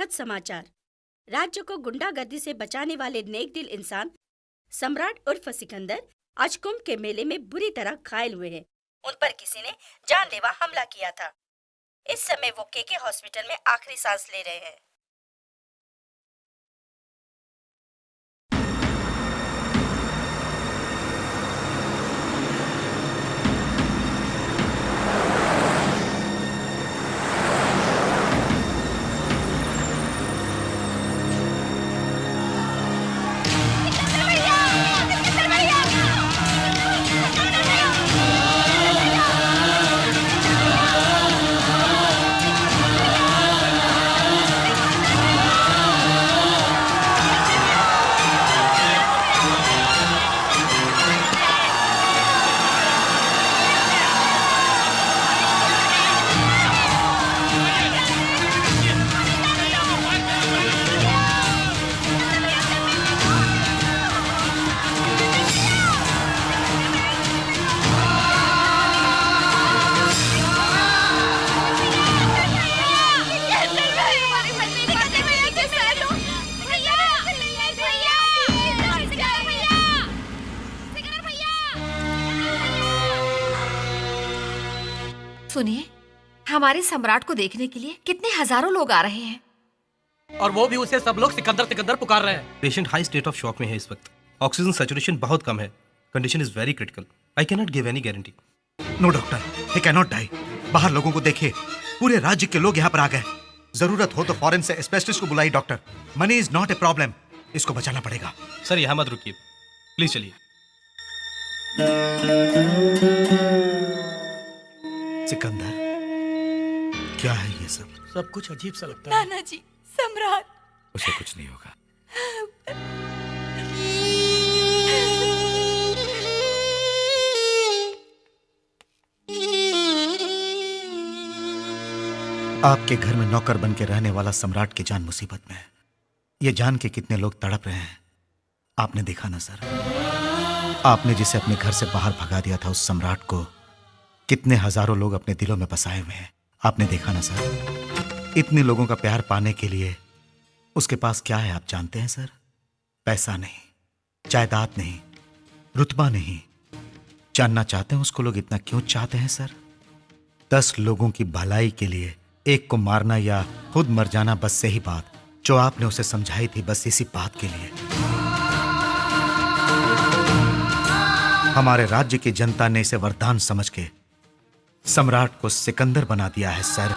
दुखद समाचार। राज्य को गुंडागर्दी से बचाने वाले नेक दिल इंसान सम्राट उर्फ सिकंदर आज कुंभ के मेले में बुरी तरह घायल हुए हैं। उन पर किसी ने जानलेवा हमला किया था। इस समय वो केके हॉस्पिटल में आखिरी सांस ले रहे हैं। सुनिए, हमारे सम्राट को देखने के लिए कितने हजारों लोग आ रहे हैं और वो भी उसे सब लोग सिकंदर सिकंदर पुकार रहे हैं। Patient high state of shock में है इस वक्त। ऑक्सीजन सैचुरेशन बहुत कम है। Condition is very critical. I can not give any guarantee. No doctor, he can not die. बाहर लोगों को देखिए, पूरे राज्य के लोग यहाँ पर आ गए। जरूरत हो तो फॉरेन से स्पेशलिस्ट को बुलाई doctor. Money is not a problem. इसको बचाना पड़ेगा। सर यहाँ मत रुकिए, प्लीज चलिए। सिकंदर, क्या है ये सब? सब कुछ अजीब सा लगता है। नाना जी, सम्राट। उसे कुछ नहीं होगा। आपके घर में नौकर बन के रहने वाला सम्राट की जान मुसीबत में है। ये जान के कितने लोग तड़प रहे हैं आपने देखा ना सर। आपने जिसे अपने घर से बाहर भगा दिया था, उस सम्राट को कितने हजारों लोग अपने दिलों में बसाए हुए हैं। आपने देखा ना सर। इतने लोगों का प्यार पाने के लिए उसके पास क्या है आप जानते हैं सर? पैसा नहीं, जायदाद नहीं, रुतबा नहीं। जानना चाहते हैं उसको लोग इतना क्यों चाहते हैं सर? 10 लोगों की भलाई के लिए एक को मारना या खुद मर जाना, बस सही बात जो आपने उसे समझाई थी, बस इसी बात के लिए हमारे राज्य की जनता ने इसे वरदान समझ के सम्राट को सिकंदर बना दिया है सर।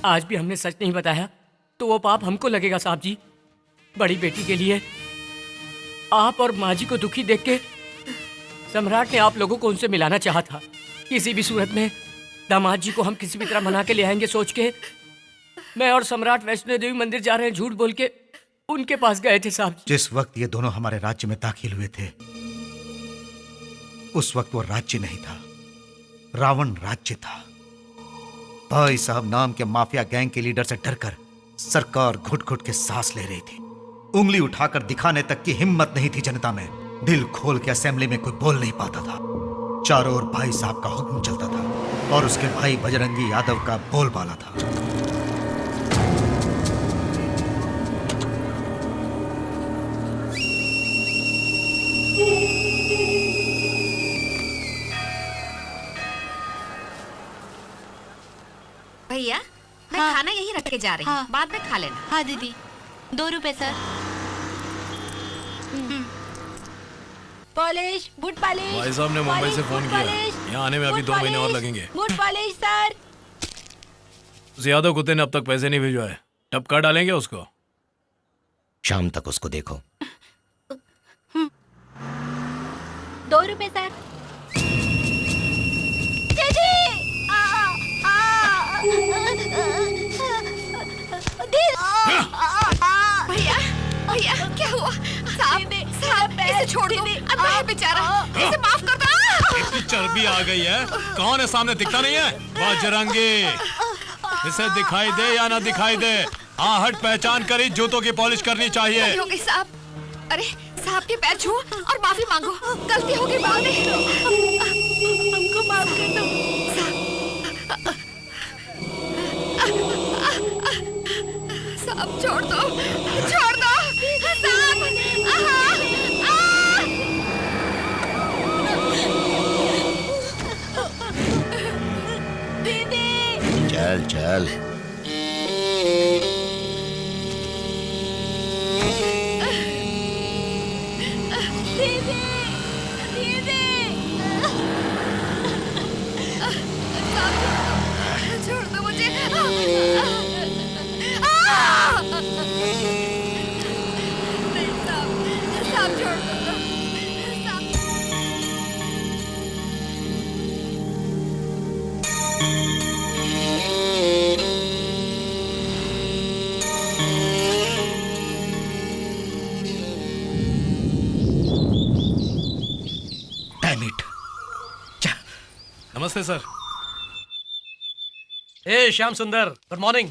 आज भी हमने सच नहीं बताया तो वो पाप हमको लगेगा साहब जी। बड़ी बेटी के लिए आप और माँ जी को दुखी देख के सम्राट ने आप लोगों को उनसे मिलाना चाहा था। किसी भी सूरत में दामाद जी को हम किसी भी तरह मना के ले आएंगे सोच के मैं और सम्राट वैष्णो देवी मंदिर जा रहे हैं झूठ बोल के उनके पास गए थे साहब जी। जिस वक्त ये दोनों हमारे राज्य में दाखिल हुए थे, उस वक्त वो राज्य नहीं था, रावण राज्य था। भाई साहब नाम के माफिया गैंग के लीडर से डरकर सरकार घुट घुट के सांस ले रही थी। उंगली उठाकर दिखाने तक की हिम्मत नहीं थी जनता में। दिल खोल के असेंबली में कोई बोल नहीं पाता था। चारों ओर भाई साहब का हुक्म चलता था और उसके भाई बजरंगी यादव का बोलबाला था। भैया, मैं खाना यहीं रख के जा रही हूँ, बाद में खा लेना। हाँ दीदी, 2 रुपए सर। Polish, boot polish. भाई साहब ने मुंबई से फोन किया, यहाँ आने में अभी 2 महीने और लगेंगे। Boot polish sir. उस यादव कुत्ते ने अब तक पैसे नहीं भिजवाए, टपका डालेंगे उसको। शाम तक उसको देखो। 2 रुपए सर। भैया, भैया क्या हुआ? साहब, इसे छोड़ दो। अब्बा है बेचारा, इसे माफ कर दो। इतनी चर्बी आ गई है, कौन है सामने दिखता नहीं है? बजरंगी, इसे दिखाई दे या ना दिखाई दे, आहट पहचान कर ही जूतों की पॉलिश करनी चाहिए। हो गई साहब। अरे साहब के पैर छुओ और माफी मांगो, गलती हो गई, माफ कर दो, हमको माफ कर दो। साहब छोड़ दो, छोड़ दो साहब। दीदी चल चल। दीदी दीदी साहब छोड़ दो मुझे। नहीं साहब, साहब छोड़ दो साहब। Damn it. नमस्ते सर। ए श्याम सुंदर, गुड मॉर्निंग।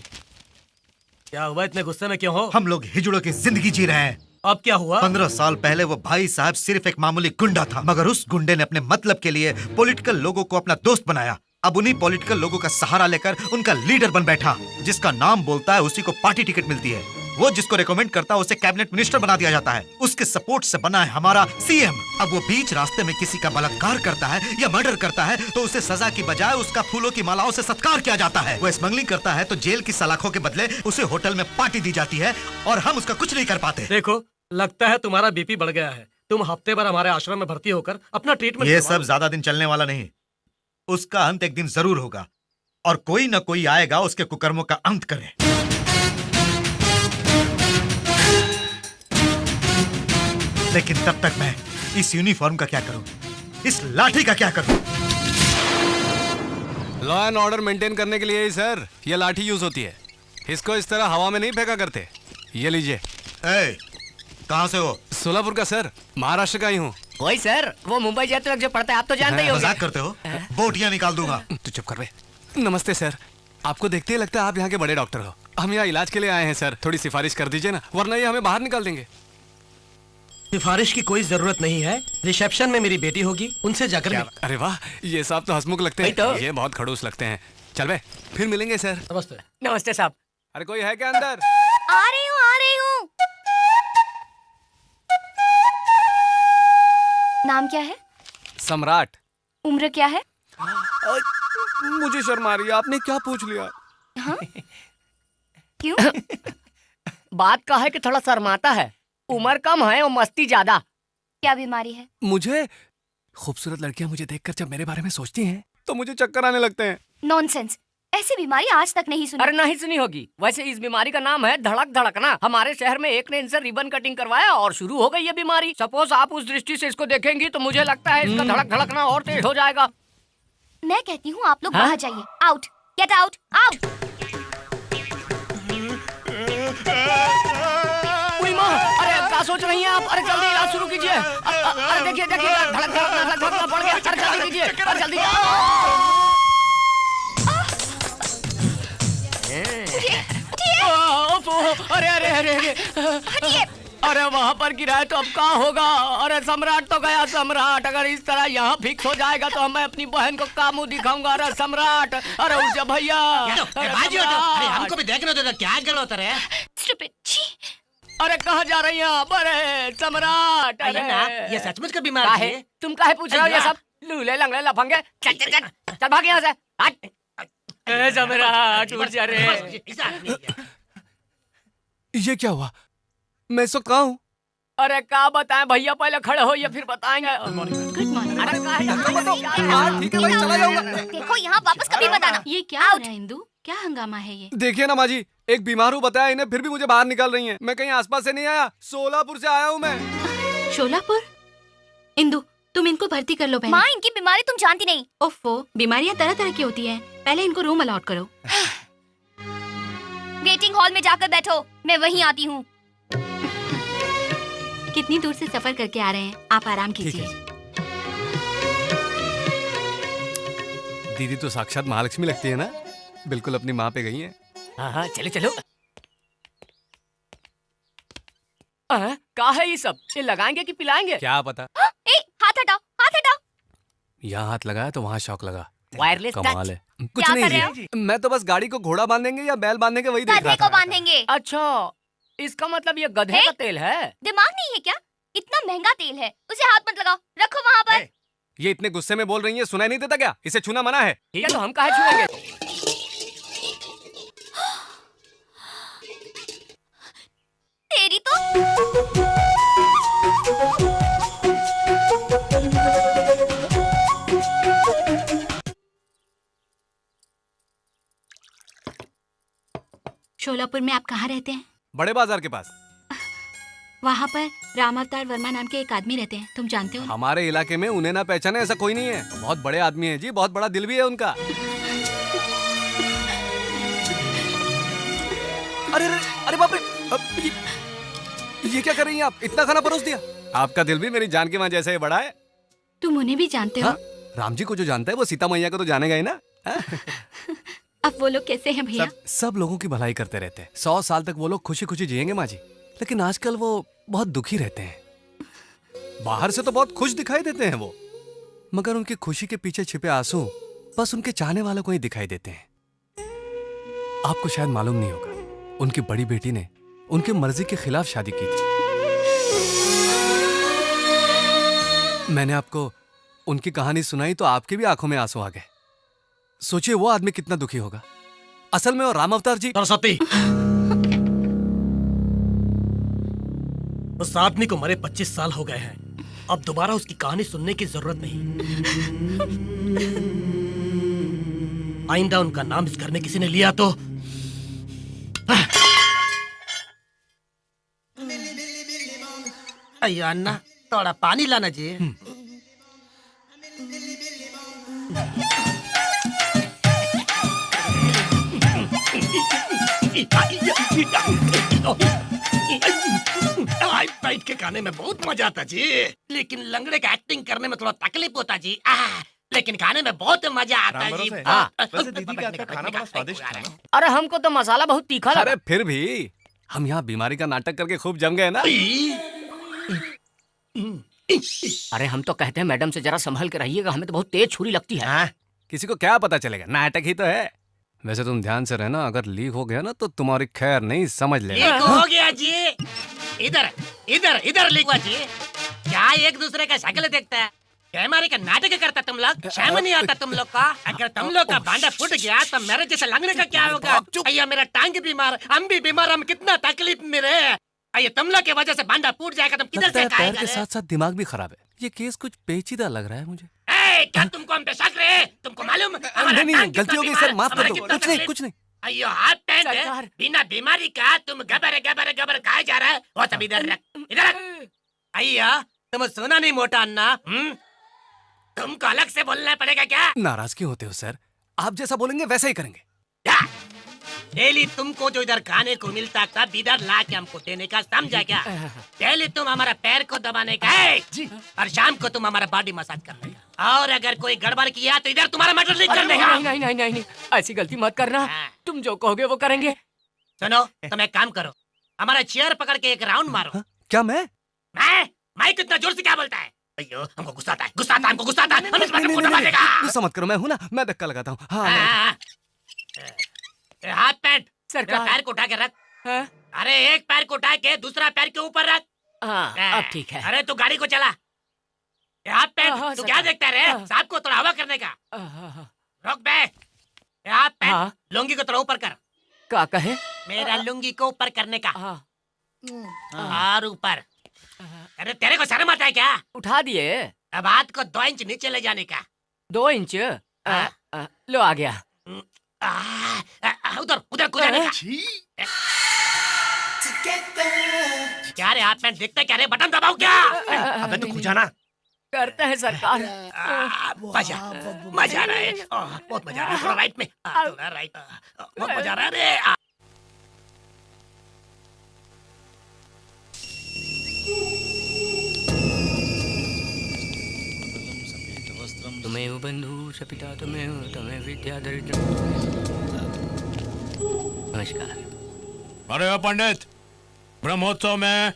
क्या हुआ, इतने गुस्से में क्यों हो? हम लोग हिजड़ों की जिंदगी जी रहे हैं। अब क्या हुआ? 15 साल पहले वो भाई साहब सिर्फ एक मामूली गुंडा था, मगर उस गुंडे ने अपने मतलब के लिए पॉलिटिकल लोगों को अपना दोस्त बनाया। अब उन्हीं पॉलिटिकल लोगों का सहारा लेकर उनका लीडर बन बैठा। जिसका नाम बोलता है उसी को पार्टी टिकट मिलती है। वो जिसको रेकमेंड करता है उसे कैबिनेट मिनिस्टर बना दिया जाता है। उसके सपोर्ट से बना है हमारा सीएम। अब वो बीच रास्ते में किसी का बलात्कार करता है या मर्डर करता है तो उसे सजा की बजाय उसका फूलों की मालाओं से सत्कार किया जाता है। वो स्मगलिंग करता है तो जेल की सलाखों के बदले उसे होटल में पार्टी दी जाती है और हम उसका कुछ नहीं कर पाते। देखो, लगता है तुम्हारा बीपी बढ़ गया है। तुम हफ्ते भर हमारे आश्रम में भर्ती होकर अपना ट्रीटमेंट ये करवा सब ज्यादा दिन चलने वाला नहीं। उसका अंत एक दिन जरूर होगा और कोई न कोई आएगा उसके कुकर्मों का अंत करे। लेकिन तब तक मैं इस यूनिफॉर्म का क्या करूं, इस लाठी का क्या करूं? लॉ एंड ऑर्डर मेंटेन करने के लिए ही सर ये लाठी यूज होती है। इसको इस तरह हवा में नहीं फेंका करते। ये लीजिए। ए, कहां से हो? सोलापुर का सर, महाराष्ट्र का ही हूँ। वही सर, वो मुंबई जाते वक्त जो पढ़ता है, आप तो जानते ही होंगे। मजाक करते हो? बोटियां निकाल दूंगा। तू चुप कर बे। नमस्ते सर, आपको देखते ही लगता है आप यहाँ के बड़े डॉक्टर हो। हम यहाँ इलाज के लिए आए हैं सर, थोड़ी सिफारिश कर दीजिए ना, वरना ये हमें बाहर निकाल देंगे। सिफारिश की कोई जरूरत नहीं है। रिसेप्शन में मेरी बेटी होगी, उनसे जाकर मिल। अरे वाह, ये साहब तो हंसमुख लगते हैं। वही तो। ये बहुत खड़ूस लगते हैं। चल बे, फिर मिलेंगे सर। नमस्ते। नमस्ते साहब। अरे कोई है क्या अंदर? आ रही हूँ, आ रही हूँ। नाम क्या है? सम्राट। उम्र क्या है? मुझे शर्म आ रही है, आपने क्या पूछ लिया? हाँ? क्यों? बात का है कि थोड़ा शर्माता है। उम्र कम है और मस्ती ज्यादा। क्या बीमारी है? मुझे खूबसूरत लड़कियां मुझे देखकर जब मेरे बारे में सोचती हैं तो मुझे चक्कर आने लगते हैं। नॉनसेंस, ऐसी बीमारी आज तक नहीं सुनी। अरे नहीं सुनी होगी। वैसे इस बीमारी का नाम है धड़क धड़कना। हमारे शहर में एक ने इनसे रिबन कटिंग करवाया और शुरू हो गई ये बीमारी। सपोज आप उस दृष्टि से इसको देखेंगी तो मुझे लगता है इसका धड़क धड़कना और तेज हो जाएगा। मैं कहती हूँ आप लोग हाँ? बाहर जाइए। Out, get out, out. उई माँ, अरे क्या सोच रही हैं आप? अरे जल्दी इलाज शुरू कीजिए। अरे देखिए देखिए, धड़क धड़कना पड़ गया। अरे जल्दी कीजिए, अरे जल्दी। अरे अरे अरे अरे, अरे वहाँ पर गिरा है तो अब क्या होगा? अरे सम्राट तो गया। सम्राट अगर इस तरह यहाँ फिक्स हो जाएगा तो मैं अपनी बहन को क्या मुंह दिखाऊंगा? अरे सम्राट, अरे उठ जा भैया। हमको भी देखने दो, क्या गलत है? Stupid, छी। अरे कहाँ जा रही हैं आप? अरे सम्राट, अरे ये सचमुच का बीमार काहे? तुम काहे पूछ रहे हो ये सब? लूले लंगड़े लफंगे, चल चल चल चल भाग यहाँ से। हट। ए सम्राट, उठ जा रे। ये क्या हुआ? मैं इस वक्त कहाँ हूँ? अरे क्या बताएं भैया, पहले खड़े हो या फिर बताएंगे। Good morning. अरे काहे? ठीक है भाई, चला जाऊंगा। देखो यहाँ वापस कभी मत आना। ये क्या हो रहा है इंदु? क्या हंगामा है ये? देखिए ना माँ जी, एक बीमार हूँ बताया इन्हें, फिर भी मुझे बाहर निकाल रही हैं। मैं कहीं आसपास से नहीं आया, सोलापुर से आया हूँ मैं। शोलापुर? इंदु, तुम इनको भर्ती कर लो बहन। माँ, इनकी बीमारी तुम जानती नहीं। ओफो, बीमारियां तरह तरह की होती हैं। पहले इनको रूम अलॉट करो। वेटिंग हॉल में जाकर बैठो, मैं वहीं आती हूँ। कितनी दूर से सफर करके आ रहे हैं, आप आराम कीजिए। दीदी तो साक्षात महालक्ष्मी लगती है ना, बिल्कुल अपनी माँ पे गई है। हाँ चलो चलो। क्या है ये सब? ये लगाएंगे कि पिलाएंगे? क्या पता। ए, हाथ हटाओ, हाथ हटाओ। यहाँ हाथ लगाया तो वहाँ शौक लगा। वायरलेस कमाल टच। है। कुछ क्या नहीं कर रहे जी, मैं तो बस गाड़ी को घोड़ा बांधेंगे या बैल बांधेंगे वही देख गधे रहा को था। बांधेंगे। अच्छा, इसका मतलब ये गधे हे? का तेल है। दिमाग नहीं है क्या? इतना महंगा तेल है, उसे हाथ मत लगाओ, रखो वहाँ पर। ये इतने गुस्से में बोल रही है, सुनाई नहीं देता क्या? इसे छूना मना है। ठीक है, तो हम काहे छुएंगे? तेरी तो शोलापुर में आप कहाँ रहते हैं? बड़े बाजार के पास। वहाँ पर राम अवतार वर्मा नाम के एक आदमी रहते हैं, तुम जानते हो? हमारे इलाके में उन्हें ना पहचाने ऐसा कोई नहीं है। बहुत बड़े आदमी है जी, बहुत बड़ा दिल भी है उनका। अरे अरे अरे बाप रे, ये क्या कर रही हैं आप? इतना खाना परोस दिया। आपका दिल भी मेरी जान की मां जैसा ही बड़ा है। तुम उन्हें भी जानते हो? हाँ? राम जी को जो जानता है वो सीता मैया को तो जानेगा ही ना। अब वो लोग कैसे हैं भैया? सब लोगों की भलाई करते रहते हैं। 100 साल तक वो लोग खुशी खुशी जिएंगे माँ जी, लेकिन आजकल वो बहुत दुखी रहते हैं। बाहर से तो बहुत खुश दिखाई देते हैं वो, मगर उनकी खुशी के पीछे छिपे आंसू बस उनके चाहने वालों को ही दिखाई देते हैं। आपको शायद मालूम नहीं होगा, उनकी बड़ी बेटी ने उनकी मर्जी के खिलाफ शादी की थी। मैंने आपको उनकी कहानी सुनाई तो आपकी भी आंखों में आंसू आ गए। सोचिए वो आदमी कितना दुखी होगा। असल में वो राम अवतार जी। सरस्वती, उस आदमी को मरे 25 साल हो गए हैं। अब दोबारा उसकी कहानी सुनने की जरूरत नहीं। आइंदा उनका नाम इस घर में किसी ने लिया तो अయ్యో అన్న थोड़ा पानी लाना जी। बैठ के खाने में बहुत मजा आता जी, लेकिन लंगड़े का एक्टिंग करने में थोड़ा तकलीफ होता जी। लेकिन खाने में बहुत मजा आता जी। वैसे दीदी का हाथ का खाना बड़ा स्वादिष्ट था ना। अरे हमको तो मसाला बहुत तीखा लगा। अरे फिर भी हम यहाँ बीमारी का नाटक करके खूब जम गए ना। अरे हम तो कहते हैं मैडम से जरा संभल के रहिएगा, हमें तो बहुत तेज छुरी लगती है। हाँ, किसी को क्या पता चलेगा, नाटक ही तो है। वैसे तुम ध्यान से रहना, अगर लीक हो गया ना तो तुम्हारी खैर नहीं, समझ लेना। लीक हो गया जी। इधर इधर इधर लीक हुआ जी। क्या एक दूसरे का शक्ल देखता है? कैमरे का नाटक करता तुम लोग? शर्म नहीं आता तुम लोग का? अगर तुम लोग का भांडा फूट गया तो मेरे जैसे लंगड़े का क्या होगा? भैया मेरा टांग बीमार, हम भी बीमार, हम कितना तकलीफ में रहे। अये तुम लोग की वजह से भांडा फूट जाएगा, तुम किधर लगता से है पैर खाएगा के रे? साथ साथ दिमाग भी खराब है। ये केस कुछ पेचीदा लग रहा है मुझे। क्या तुमको हम पे शक रहे? तुमको मालूम? नहीं नहीं, गलती हो गई सर, माफ कर दो। कुछ नहीं, कुछ नहीं। अयो हाथ पैंट सरकार। बिना बीमारी का तुम गबर गबर गबर खाए जा रहा है। वो सब इधर रख, इधर रख। अय्या तुम सुना नहीं मोटा अन्ना? तुमको अलग से बोलना पड़ेगा क्या? नाराज क्यों होते हो सर? आप जैसा बोलेंगे वैसा ही करेंगे। क्या? डेली तुमको जो इधर खाने को मिलता था इधर ला के हमको देने का, समझा क्या? डेली तुम हमारा पैर को दबाने का है और शाम को तुम हमारा बॉडी मसाज करने का। और अगर कोई गड़बड़ किया तो इधर तुम्हारा मर्डर नहीं अरे करने नहीं का। नहीं नहीं नहीं नहीं, ऐसी गलती मत करना। हाँ। तुम जो कहोगे वो करेंगे। सुनो, तुम एक काम करो, हमारा चेयर पकड़ के एक राउंड मारो। हाँ? क्या मैं? मैं कितना जोर से क्या बोलता है? अयो हमको गुस्सा आता है, गुस्सा आता है, हमको गुस्सा आता है। हम इस बात नहीं, को नहीं, दबा नहीं, देगा। गुस्सा मत करो, मैं हूं ना, मैं धक्का लगाता हूँ। हाँ, हाँ। हाथ पैंट सरकार। मेरा पैर को उठा के रख। हाँ? अरे एक पैर को उठा के दूसरा पैर के ऊपर रख। हाँ, अब ठीक है। अरे तू गाड़ी को चला। हाथ पैंट हाँ, तू सरकार। क्या देखता है रे? हाँ। सांप को थोड़ा हवा करने का। रोक बे। हाथ पैंट हाँ। लुंगी को थोड़ा ऊपर कर। क्या कहे? मेरा लुंगी को ऊपर करने का। हाँ। और ऊपर। अरे तेरे को शर्म आता है क्या? उठा दिए। अब हाथ को 2 इंच नीचे ले जाने का। 2 इंच। लो आ गया। उधर उधर कुदाने का। क्या रे हाथ पैंट देखता क्या रे? बटन दबाओ क्या? अबे तो खुजाना। करते हैं सरकार। मजा मजा आ रहा है, बहुत मजा आ रहा है। थोड़ा राइट में, थोड़ा राइट, बहुत मजा आ रहा है रे। तुम्हें बंधु सपिता तुम्हें विद्या दरिद्र। नमस्कार। अरे पंडित, ब्रह्मोत्सव में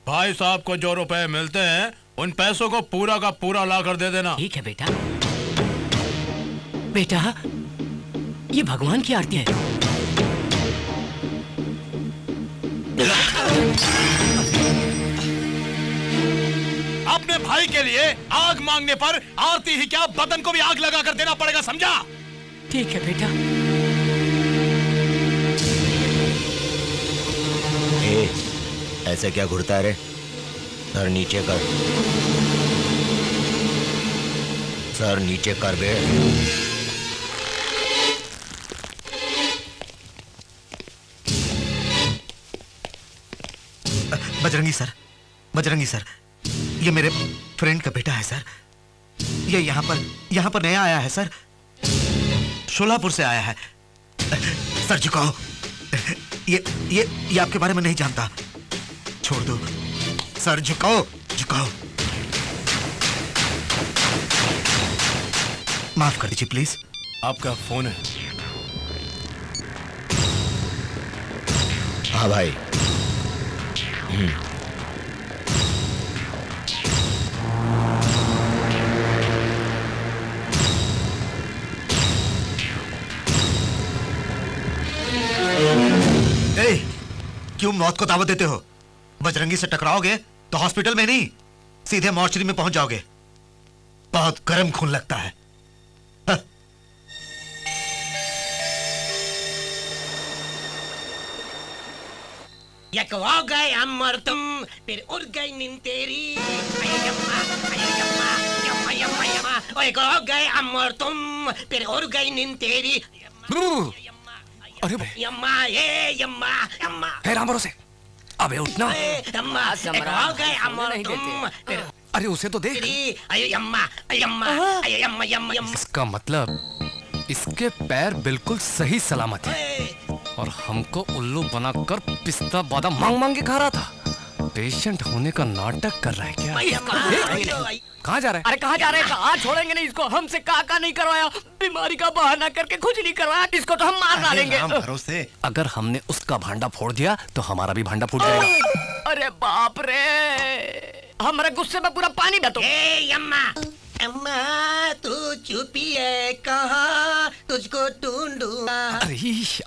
भाई साहब को जो रुपए मिलते हैं उन पैसों को पूरा का पूरा ला कर दे देना। ठीक है बेटा। बेटा, ये भगवान की आरती है। अपने भाई के लिए आग मांगने पर आरती ही क्या, बदन को भी आग लगा कर देना पड़ेगा, समझा? ठीक है बेटा। ऐसे क्या घुरता रे? सर नीचे कर, सर नीचे कर बे। बजरंगी सर, बजरंगी सर, ये मेरे फ्रेंड का बेटा है सर। ये यहाँ पर नया आया है सर, शोलापुर से आया है। सर झुकाओ, ये आपके बारे में नहीं जानता, छोड़ दो सर, झुकाओ झुकाओ। माफ कर दीजिए प्लीज। आपका फोन है? हाँ भाई। क्यों मौत को दावत देते हो? बजरंगी से टकराओगे तो हॉस्पिटल में नहीं, सीधे मॉर्चरी में पहुंच जाओगे। बहुत गर्म खून लगता है। एक हो गए अमर तुम, फिर उड़ गई नींद तेरी। अय्यम्मा, अय्यम्मा, यम्मा, यम्मा, यम्मा। ओ एक हो गए अमर तुम, फिर उड़ गई नींद तेरी। अरे यम्मा, ये यम्मा, यम्मा। है राम भरोसे, अबे उठना। यम्मा, एक हो गए अमर तुम, फिर अरे उसे तो देख। यम्मा, यम्मा, यम्मा, यम्मा, यम्मा। इसका मतलब इसके पैर बिल्कुल सही सलामत है और हमको उल्लू बनाकर पिस्ता बादाम मांग मांग के खा रहा था। पेशेंट होने का नाटक कर रहा है क्या? कहाँ जा रहा है? अरे कहाँ जा रहे हैं? कहाँ छोड़ेंगे नहीं इसको। हमसे का नहीं करवाया, बीमारी का बहाना करके कुछ नहीं करवाया, इसको तो हम मार डालेंगे। भरोसे, अगर हमने उसका भांडा फोड़ दिया तो हमारा भी भांडा फूट जाएगा। अरे बाप रे, हमारे गुस्से में पूरा पानी बह। यम्मा, अम्मा तू चुपी है, कहाँ तुझको ढूंढूंगा। अरे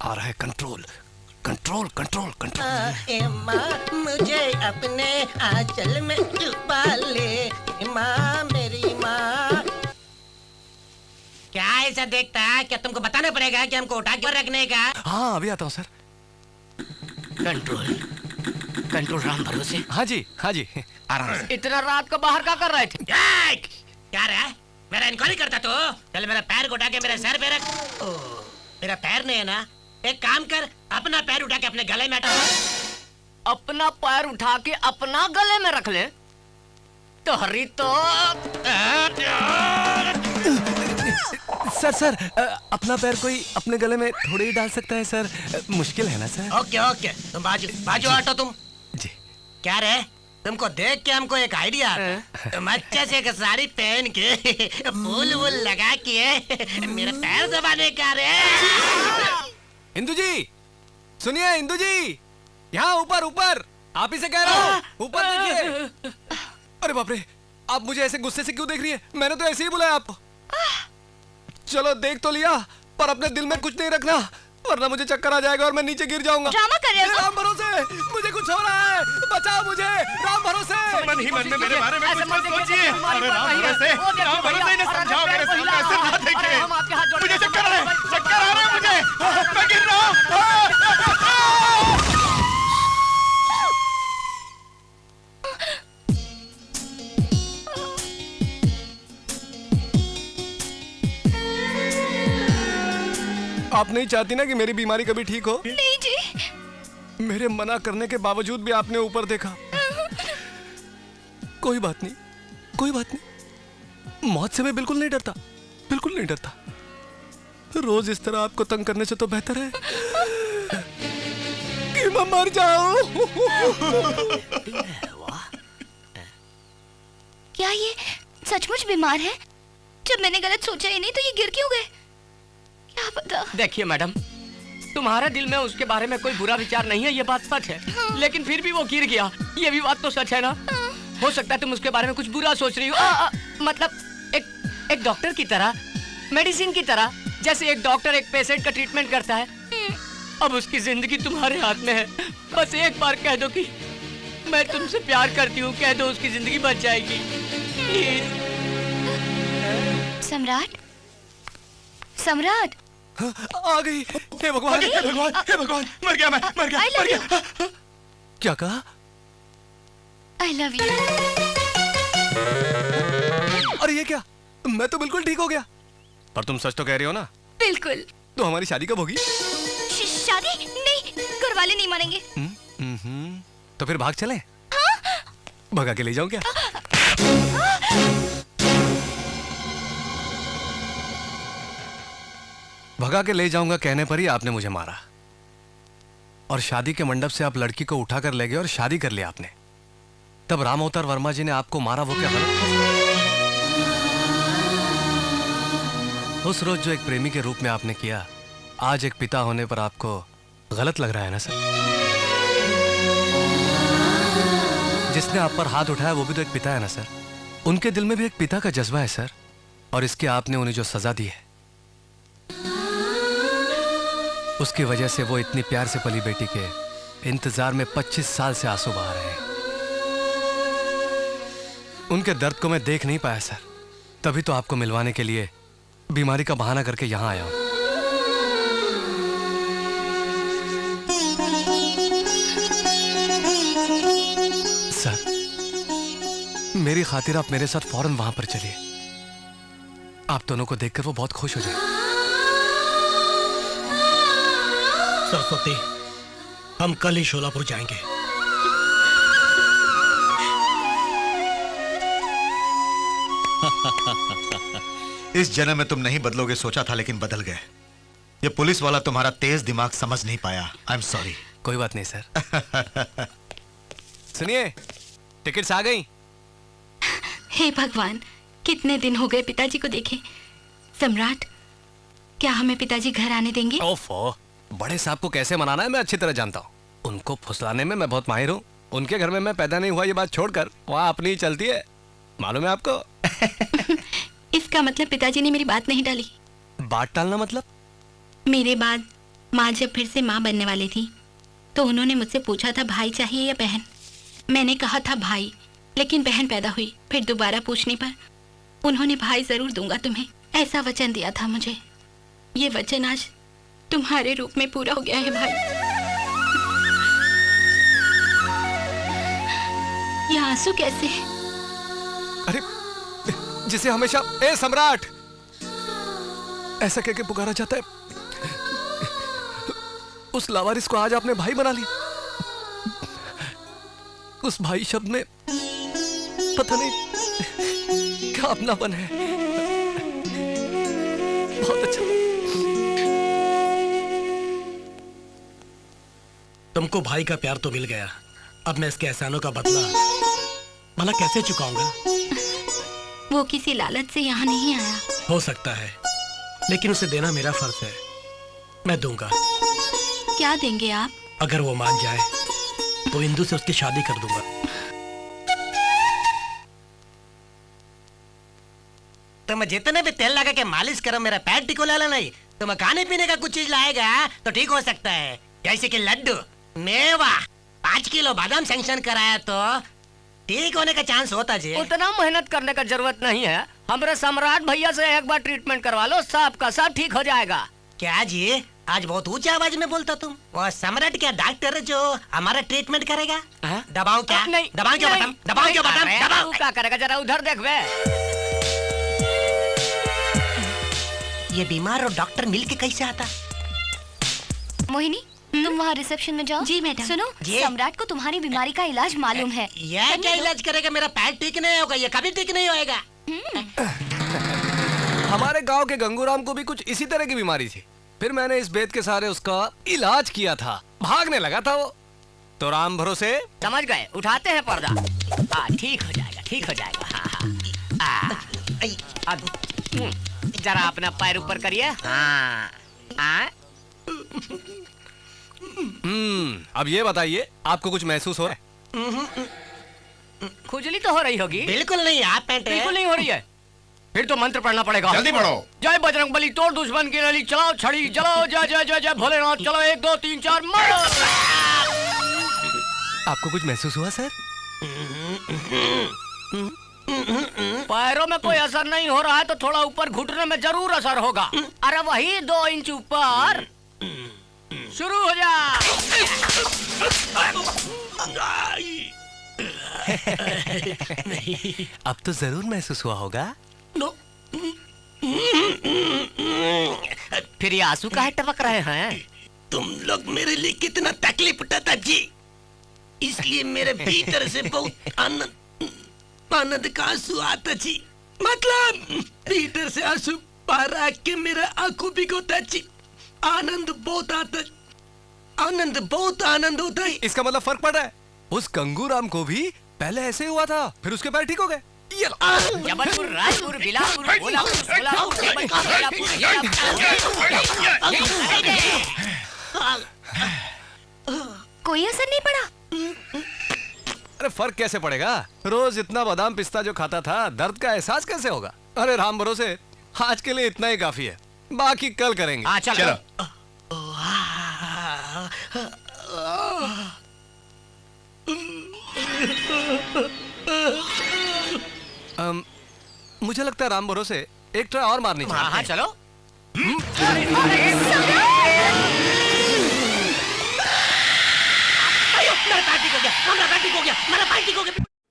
आ रहा है कंट्रोल, कंट्रोल, कंट्रोल, कंट्रोल। अम्मा मुझे अपने आंचल में छुपा ले, माँ मेरी माँ। क्या ऐसा देखता है? क्या तुमको बताना पड़ेगा कि हमको उठा के रखने का? हाँ अभी आता हूँ सर। कंट्रोल, कंट्रोल राम भरोसे। हाँ जी, हाँ जी, आराम से। इतना रात को बाहर क्या कर रहे थे? क्या रहा है? मेरा इंक्वायरी करता तो? चल मेरा पैर को उठा के मेरे सर पे रख। मेरा पैर नहीं है ना? एक काम कर, अपना पैर उठा के अपने गले में हटा। अपना पैर उठा के अपना गले में रख ले तो हरी तो। सर अपना पैर कोई अपने गले में थोड़े ही डाल सकता है सर, मुश्किल है ना सर? ओके ओके, तुम बाजू हटो तुम जी। क्या रे, तुमको देख के हमको एक आइडिया आता। तुम अच्छे से एक साड़ी पहन के फूल वूल लगा के मेरे पैर दबाने का रे। इंदु जी सुनिए, इंदु जी यहाँ ऊपर ऊपर, आप ही से कह रहा हूँ, ऊपर देखिए। अरे बाप रे, आप मुझे ऐसे गुस्से से क्यों देख रही है? मैंने तो ऐसे ही बुलाया आपको। चलो देख तो लिया, पर अपने दिल में कुछ नहीं रखना, वरना मुझे चक्कर आ जाएगा और मैं नीचे गिर जाऊंगा। ड्रामा कर रहे हो? राम भरोसे, मुझे कुछ हो रहा है, बचाओ मुझे, राम भरोसे। मन ही मन में मेरे बारे में कुछ मत सोचिए। अरे राम भरोसे ने समझाओ, मेरे सामने ऐसे ना देखिए। मुझे चक्कर आ रहे हैं, मुझे, मैं गिर रहा हूँ। आप नहीं चाहती ना कि मेरी बीमारी कभी ठीक हो? नहीं जी। मेरे मना करने के बावजूद भी आपने ऊपर देखा। कोई बात नहीं, कोई बात नहीं, मौत से मैं बिल्कुल नहीं डरता, बिल्कुल नहीं डरता। रोज इस तरह आपको तंग करने से तो बेहतर है कि मैं मर जाऊं। क्या ये सचमुच बीमार है? जब मैंने गलत सोचा ही नहीं तो ये गिर क्यों गए? क्या पता। देखिए मैडम, तुम्हारे दिल में उसके बारे में कोई बुरा विचार नहीं है, ये बात सच है। लेकिन फिर भी वो गिर गया, ये भी बात तो सच है ना? हो सकता है तुम उसके बारे में कुछ बुरा सोच रही हो। मतलब एक डॉक्टर की तरह मेडिसिन की तरह, जैसे एक डॉक्टर एक पेशेंट का ट्रीटमेंट करता है। अब उसकी जिंदगी तुम्हारे हाथ में है। बस एक बार कह दो कि मैं तुमसे प्यार करती हूँ, कह दो, उसकी जिंदगी बच जाएगी। प्लीज। सम्राट, सम्राट। आ गई। हे भगवान, हे भगवान, हे भगवान, मर गया मैं, मर गया, मर गया। क्या कहा? I love you. अरे ये क्या? मैं तो बिल्कुल ठीक हो गया। पर तुम सच तो कह रही हो ना? बिल्कुल। तो हमारी शादी कब होगी? शादी नहीं, घर वाले नहीं मानेंगे। तो फिर भाग चले? हाँ? भगा के ले जाऊं क्या? भगा के ले जाऊंगा कहने पर ही आपने मुझे मारा, और शादी के मंडप से आप लड़की को उठाकर ले गए और शादी कर लिया आपने। तब राम अवतार वर्मा जी ने आपको मारा, वो क्या गलत था? उस रोज जो एक प्रेमी के रूप में आपने किया, आज एक पिता होने पर आपको गलत लग रहा है ना सर? जिसने आप पर हाथ उठाया वो भी तो एक पिता है ना सर? उनके दिल में भी एक पिता का जज्बा है सर, और इसके आपने उन्हें जो सजा दी है, उसकी वजह से वो इतनी प्यार से पली बेटी के इंतजार में 25 साल से आंसू बहा रहे हैं। उनके दर्द को मैं देख नहीं पाया सर, तभी तो आपको मिलवाने के लिए बीमारी का बहाना करके यहां आया हूं। सर, मेरी खातिर आप मेरे साथ फौरन वहां पर चलिए। आप दोनों को देखकर वो बहुत खुश हो जाए। सरस्वती, हम कल ही शोलापुर जाएंगे। इस जन्म में तुम नहीं बदलोगे सोचा था, लेकिन बदल गए। ये पुलिस वाला तुम्हारा तेज दिमाग समझ नहीं पाया। I am sorry. कोई बात नहीं सर। सुनिए, टिकट्स आ गई। हे भगवान, कितने दिन हो गए पिताजी को देखे। सम्राट, क्या हमें पिताजी घर आने देंगे? ओफो, बड़े साहब को कैसे मनाना है मैं अच्छी तरह जानता हूँ। उनको फुसलाने में मैं बहुत माहिर हूँ। उनके घर में मैं पैदा नहीं हुआ ये बात छोड़कर वहाँ अपनी ही चलती है, मालूम है आपको? इसका मतलब पिताजी ने मेरी बात नहीं डाली। बात टालना मतलब? मेरे बाद माँ जब फिर से माँ बनने वाली थी तो उन्होंने मुझसे पूछा था भाई चाहिए या बहन। मैंने कहा था भाई, लेकिन बहन पैदा हुई। फिर दोबारा पूछने पर उन्होंने भाई जरूर दूंगा तुम्हें, ऐसा वचन दिया था मुझे। ये वचन आज तुम्हारे रूप में पूरा हो गया है भाई। ये आंसू कैसे? अरे, जिसे हमेशा ए सम्राट ऐसा कह के पुकारा जाता है, उस लावारिस को आज आपने भाई बना लिया। उस भाई शब्द में पता नहीं क्या अपनापन है। बहुत अच्छा। तुमको भाई का प्यार तो मिल गया, अब मैं इसके एहसानों का बदला भला कैसे चुकाऊंगा? वो किसी लालच से यहाँ नहीं आया। हो सकता है, लेकिन उसे देना मेरा फर्ज है। मैं दूंगा। क्या देंगे आप? अगर वो मान जाए तो इंदु से उसकी शादी कर दूंगा। तुम जितने भी तेल लगा के मालिश करो, मेरा पैर टिको लाला नहीं। तुम खाने पीने का कुछ चीज लाएगा तो ठीक हो सकता है, जैसे कि लड्डू, मेवा, 5 किलो बादाम सैंक्शन कराया तो ठीक होने का चांस होता जी। उतना मेहनत करने का जरूरत नहीं है। हमारे सम्राट भैया से एक बार ट्रीटमेंट करवा लो, सब का सब ठीक हो जाएगा। क्या जी, आज बहुत ऊंची आवाज में बोलता तुम? वो सम्राट क्या डॉक्टर है जो हमारा ट्रीटमेंट करेगा? दबाओ क्या? नहीं, दबाओ क्यों बटन? दबाओ क्यों बटन? दबाओ। क्या करेगा, जरा उधर देख बे। ये बीमार और डॉक्टर मिलके कैसे आता? मोहिनी, तुम वहाँ रिसेप्शन में जाओ। जी मैडम। सुनो, जी। सम्राट को तुम्हारी बीमारी का इलाज मालूम है। यह क्या इलाज करेगा? मेरा पैर ठीक नहीं होगा, ये कभी ठीक नहीं होएगा। हमारे गांव के गंगूराम को भी कुछ इसी तरह की बीमारी थी। फिर मैंने इस बेत के सहारे उसका इलाज किया था। भागने लगा था वो, तो राम भरोसे। समझ गए, उठाते हैं पर्दा। ठीक हो जाएगा, ठीक हो जाएगा। जरा अपना पैर ऊपर करिए। अब ये बताइए, आपको कुछ महसूस हो रहा है? खुजली तो हो रही होगी। बिल्कुल नहीं, आप पैंट बिल्कुल नहीं हो रही है। फिर तो मंत्र पढ़ना पड़ेगा। जल्दी पढ़ो। जय बजरंग बली, तोड़ दुश्मन की नली, चलाओ छड़ी, चलाओ जय जय जय जय भोलेनाथ, चलो 1 2 3 4 मारो। आपको कुछ महसूस हुआ सर? पैरों में कोई असर नहीं हो रहा है तो थोड़ा ऊपर घुटने में जरूर असर होगा। अरे वही 2 इंच ऊपर। शुरू हो जा। अब तो जरूर महसूस हुआ होगा। फिर ये आंसू काहे टपक रहे हैं? तुम लोग मेरे लिए कितना तकलीफ उठाता जी, इसलिए मेरे भीतर से बहुत आनंद का आंसू आता जी। मतलब भीतर से आंसू बाहर आके मेरा आंखों भिगोता जी। आनंद बहुत आता, बहुत आनंद होता है। इसका मतलब फर्क पड़ रहा है। उस कंगूराम को भी पहले ऐसे हुआ था, फिर उसके पैर ठीक हो गए। जबलपुर, रायपुर, बिलासपुर, भोलापुर, सोलापुर, जबलपुर, कोई असर नहीं पड़ा। अरे फर्क कैसे पड़ेगा? रोज इतना बादाम पिस्ता जो खाता था, दर्द का एहसास कैसे होगा? अरे राम भरोसे, आज के लिए इतना ही काफी है, बाकी कल करेंगे। चलो। मुझे लगता है राम भरोसे एक ट्राई और मारनी चाहिए। हाँ चलो।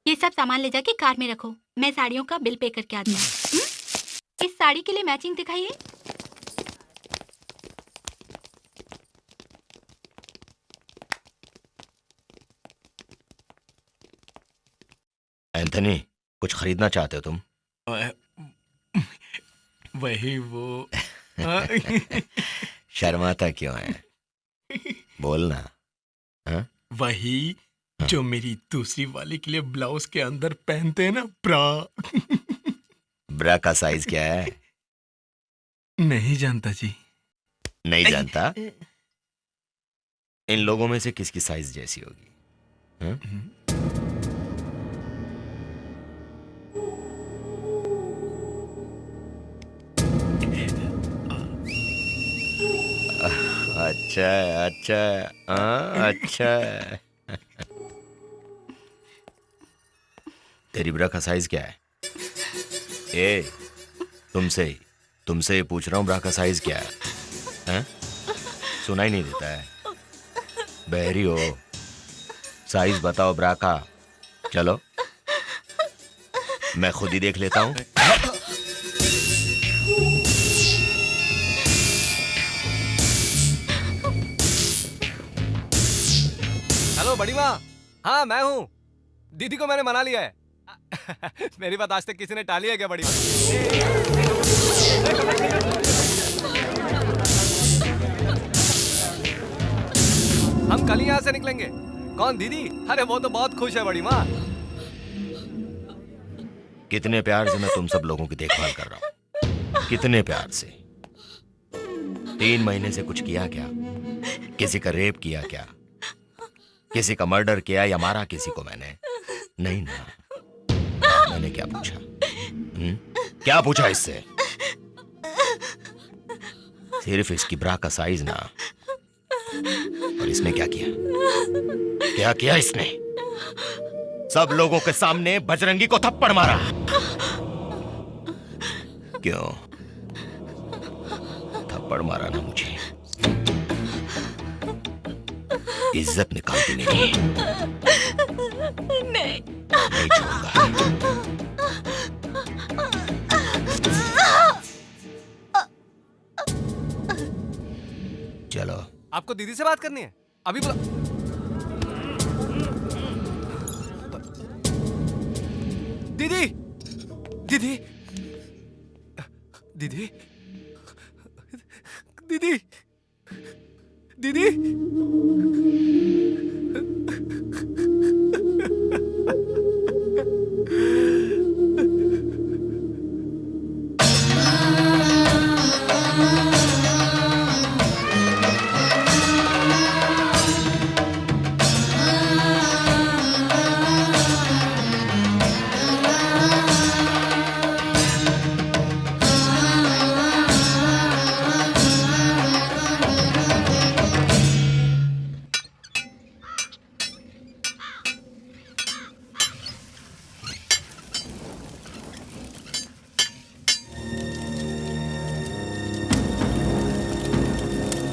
ये सब सामान ले जाके कार में रखो, मैं साड़ियों का बिल पे करके आती हूँ। इस साड़ी के लिए मैचिंग दिखाइए। एंथनी, कुछ खरीदना चाहते हो तुम? वही वो। शर्माता क्यों है? बोलना। हाँ? वही जो मेरी दूसरी वाली के लिए ब्लाउज के अंदर पहनते हैं ना, ब्रा। ब्रा का साइज क्या है? नहीं जानता जी। नहीं जानता? इन लोगों में से किसकी साइज जैसी होगी? हाँ? अच्छा। तेरी ब्रा का साइज क्या है? तुमसे ही पूछ रहा हूँ, ब्रा का साइज क्या है? हैं? सुनाई नहीं देता है? बहरी हो? साइज बताओ ब्रा का। चलो मैं खुद ही देख लेता हूँ। हेलो बड़ी माँ। हाँ मैं हूँ। दीदी को मैंने मना लिया है। मेरी बात आज तक किसी ने टाली है क्या बड़ी माँ? हम कल ही यहाँ से निकलेंगे। कौन दीदी? अरे वो तो बहुत खुश है बड़ी माँ। कितने प्यार से मैं तुम सब लोगों की देखभाल कर रहा हूँ, कितने प्यार से। 3 महीने से कुछ किया क्या? किसी का रेप किया क्या? किसी का मर्डर किया या मारा किसी को मैंने? नहीं ना। मैंने क्या पूछा? क्या पूछा इससे? सिर्फ इसकी ब्रा का साइज ना। और इसने क्या किया? क्या किया इसने? सब लोगों के सामने बजरंगी को थप्पड़ मारा। क्यों थप्पड़ मारा ना मुझे? इज्जत निकालती नहीं। नहीं छोड़ूंगा। चलो। आपको दीदी से बात करनी है? अभी बुला। दीदी, दीदी, दीदी, दीदी, दीदी।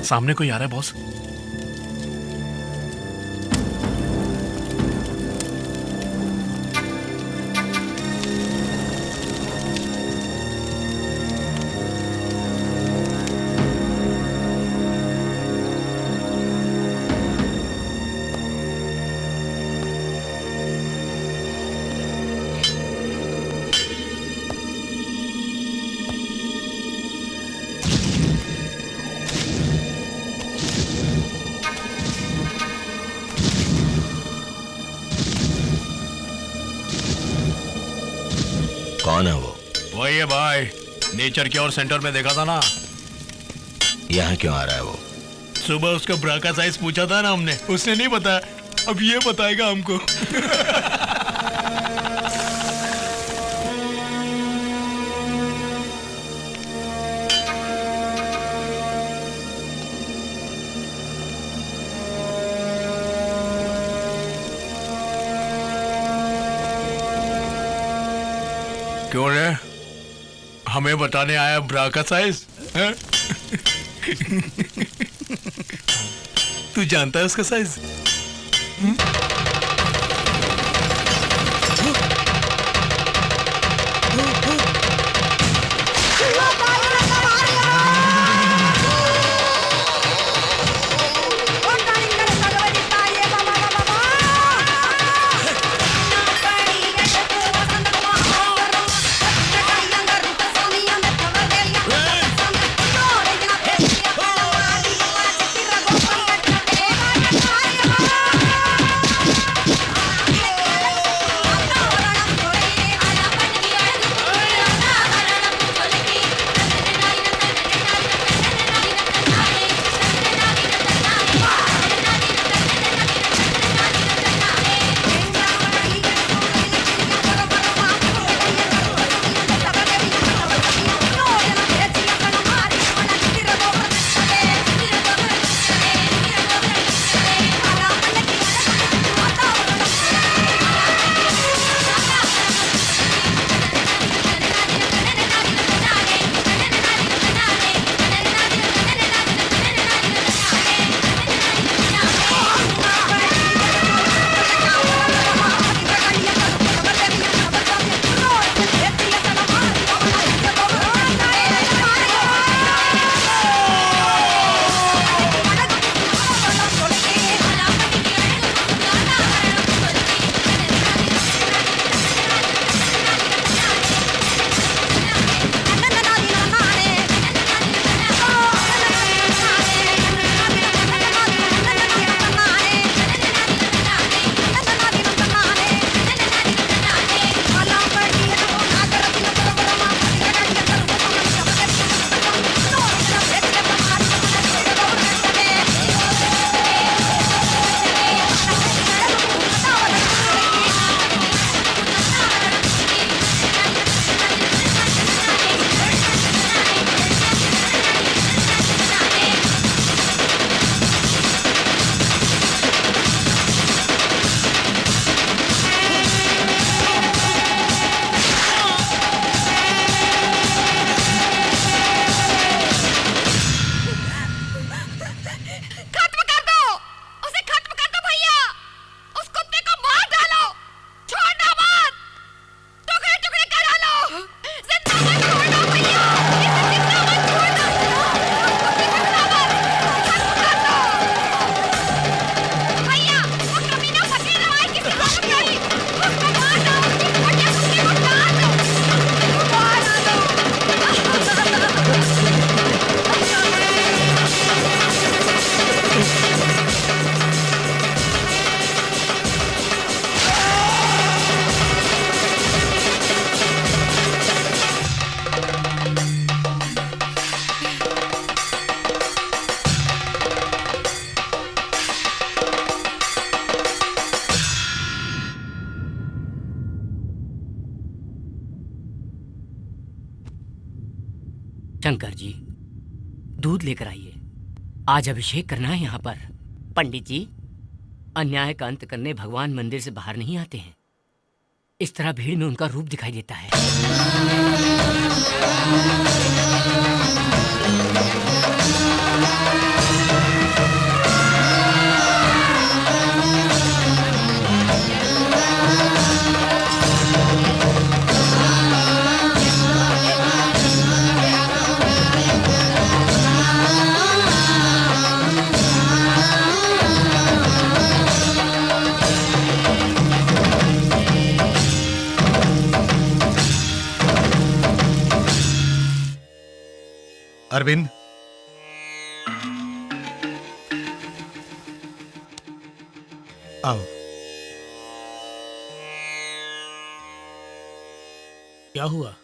सामने कोई आ रहा है बॉस। कौन है वो? वही है भाई, नेचर क्योर सेंटर में देखा था ना। यहाँ क्यों आ रहा है वो? सुबह उसका ब्रा का साइज पूछा था ना हमने, उसने नहीं बताया, अब ये बताएगा हमको। क्यों रे, हमें बताने आया ब्रा का साइज? तू जानता है उसका साइज? शंकर जी, दूध लेकर आइए, आज अभिषेक करना है यहाँ पर। पंडित जी, अन्याय का अंत करने भगवान मंदिर से बाहर नहीं आते हैं। इस तरह भीड़ में उनका रूप दिखाई देता है। अरविंद, आओ। क्या हुआ?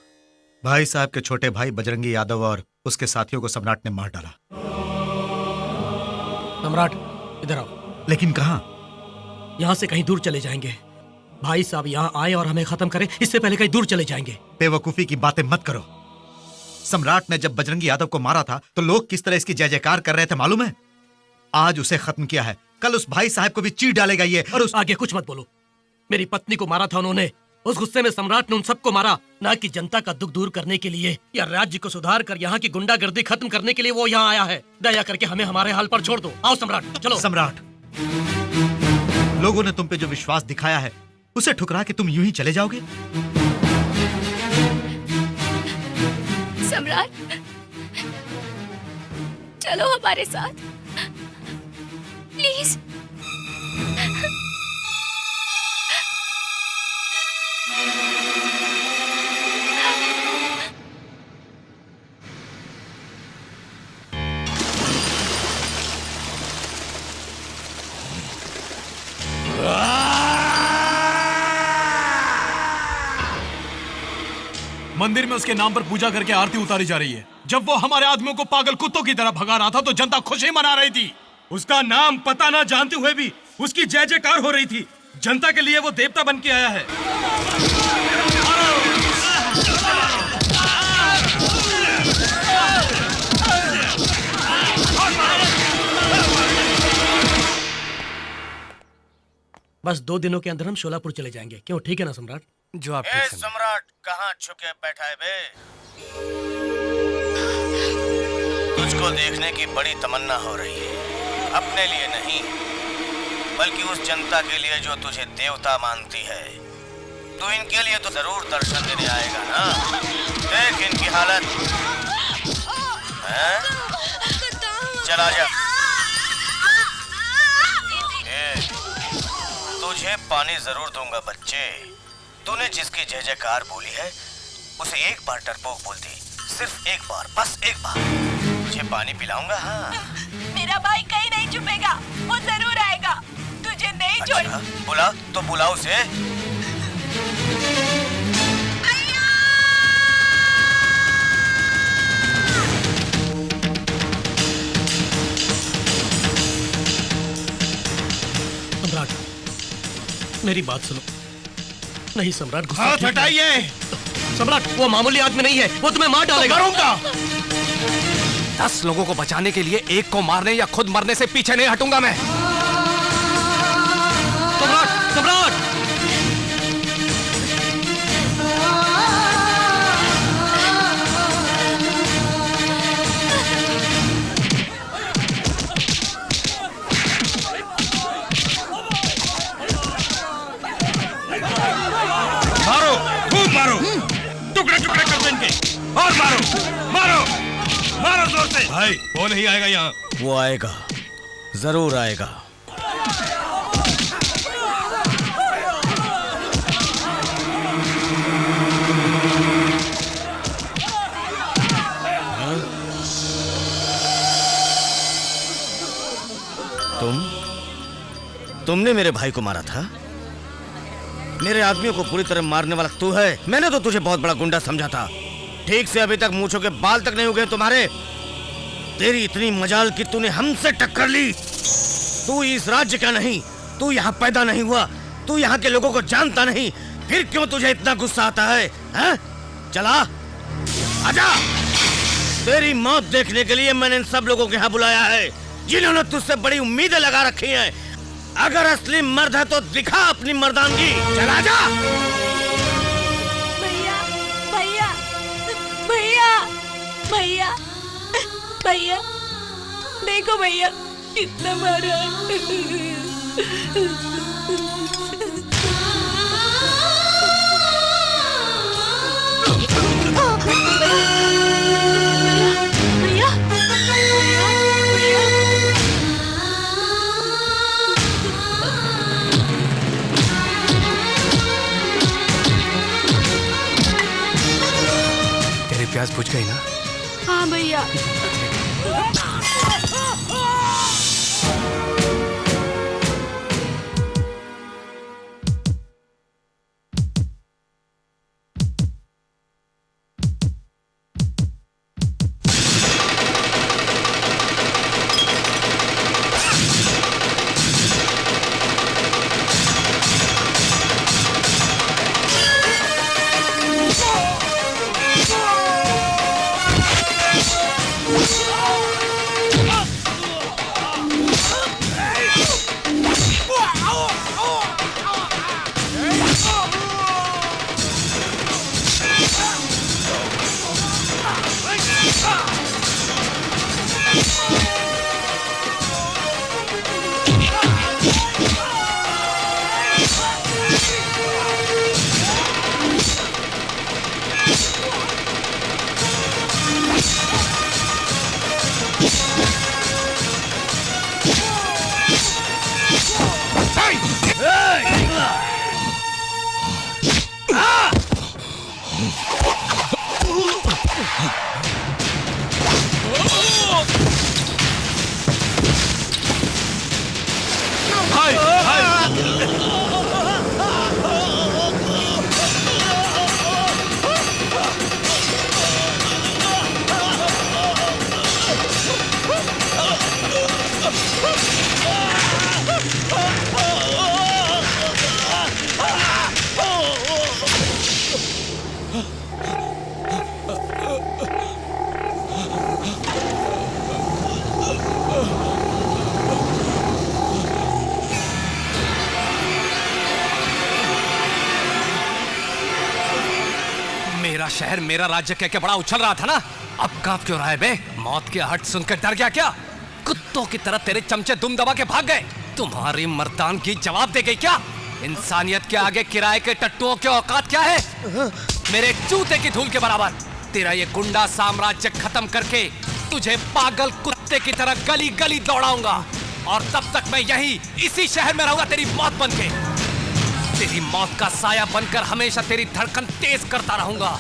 भाई साहब के छोटे भाई बजरंगी यादव और उसके साथियों को सम्राट ने मार डाला। सम्राट, इधर आओ। लेकिन कहां? यहाँ से कहीं दूर चले जाएंगे। भाई साहब यहाँ आए और हमें खत्म करें, इससे पहले कहीं दूर चले जाएंगे। बेवकूफी की बातें मत करो। सम्राट ने जब बजरंगी यादव को मारा था तो लोग किस तरह इसकी जय जयकार कर रहे थे मालूम है? आज उसे खत्म किया है, कल उस भाई साहब को भी चीर डालेगा ये। और उस आगे कुछ मत बोलो। मेरी पत्नी को मारा था उन्होंने, उस गुस्से में सम्राट ने उन सबको मारा, ना कि जनता का दुख दूर करने के लिए या राज्य को सुधार कर यहाँ की गुंडागर्दी खत्म करने के लिए वो यहाँ आया है। दया करके हमें हमारे हाल पर छोड़ दो। आओ सम्राट, चलो। सम्राट, लोगों ने तुम पे जो विश्वास दिखाया है उसे ठुकरा के तुम यूं ही चले जाओगे? सम्राट, चलो हमारे साथ प्लीज। मंदिर में उसके नाम पर पूजा करके आरती उतारी जा रही है। जब वो हमारे आदमियों को पागल कुत्तों की तरह भगा रहा था तो जनता खुशी मना रही थी। उसका नाम पता ना जानते हुए भी उसकी जय जयकार हो रही थी। जनता के लिए वो देवता बन के आया है। बस 2 दिनों के अंदर हम शोलापुर चले जाएंगे। क्यों, ठीक है ना सम्राट? जो आप ठीक समझें। सम्राट, कहाँ छुके बैठा है बे? तुझको देखने की बड़ी तमन्ना हो रही है, अपने लिए नहीं बल्कि उस जनता के लिए जो तुझे देवता मानती है। तू इनके लिए तो जरूर दर्शन देने आएगा ना? देख इनकी हालत है? चला जा। तुझे पानी जरूर दूंगा बच्चे। तूने जिसकी जय जयकार बोली है उसे एक बार डरपोक बोल दी, सिर्फ एक बार, बस एक बार। तुझे पानी पिलाऊंगा। हाँ, मेरा भाई कहीं नहीं छुपेगा, वो जरूर आएगा। तुझे नहीं छोड़। बुला तो बुला उसे। सम्राट, मेरी बात सुनो। नहीं सम्राट, गुस्सा हाथ ठीक है। हटाइए। सम्राट, वो मामूली आदमी नहीं है, वो तुम्हें मार डालेगा। करूंगा। 10 लोगों को बचाने के लिए एक को मारने या खुद मरने से पीछे नहीं हटूंगा मैं। सम्राट, सम्राट! मारो, खूब मारो, टुकड़े टुकड़े कर दो इनके। और मारो, मारो, मारो जोर से। भाई, वो नहीं आएगा यहाँ। वो आएगा, जरूर आएगा। तुमने मेरे भाई को मारा था? मेरे आदमियों को पूरी तरह मारने वाला तू है? मैंने तो तुझे बहुत बड़ा गुंडा समझा था। ठीक से अभी तक मूंछों के बाल तक नहीं उगे तुम्हारे। तेरी इतनी मजाल कि तूने हमसे टक्कर ली। तू इस राज्य का नहीं, तू यहाँ पैदा नहीं हुआ, तू यहाँ के लोगों को जानता नहीं, फिर क्यों तुझे इतना गुस्सा आता है? हैं? चला, आजा। तेरी मौत देखने के लिए मैंने इन सब लोगों को यहाँ बुलाया है, जिन्होंने तुझसे बड़ी उम्मीदें लगा रखी हैं। अगर असली मर्द है तो दिखा अपनी मर्दानगी। चला जा। भैया, भैया, भैया, भैया, भैया, देखो भैया कितना मारा है। भैया, तेरी प्यास बुझ गई ना? हाँ भैया। मेरा शहर मेरा राज्य कह के बड़ा उछल रहा था ना, अब कांप क्यों रहा है बे? मौत की आहट सुनकर डर गया क्या? कुत्तों की तरह तेरे चमचे दुम दबा के भाग गए। तुम्हारी मर्दानगी जवाब दे गई क्या? इंसानियत के आगे किराए के टट्टुओं की औकात क्या है? मेरे जूते की धूल के बराबर। तेरा ये गुंडा साम्राज्य खत्म करके तुझे पागल कुत्ते की तरह गली गली दौड़ाऊंगा, और तब तक मैं यही इसी शहर में रहूंगा तेरी मौत बनके। तेरी मौत का साया बनकर हमेशा तेरी धड़कन तेज करता रहूंगा।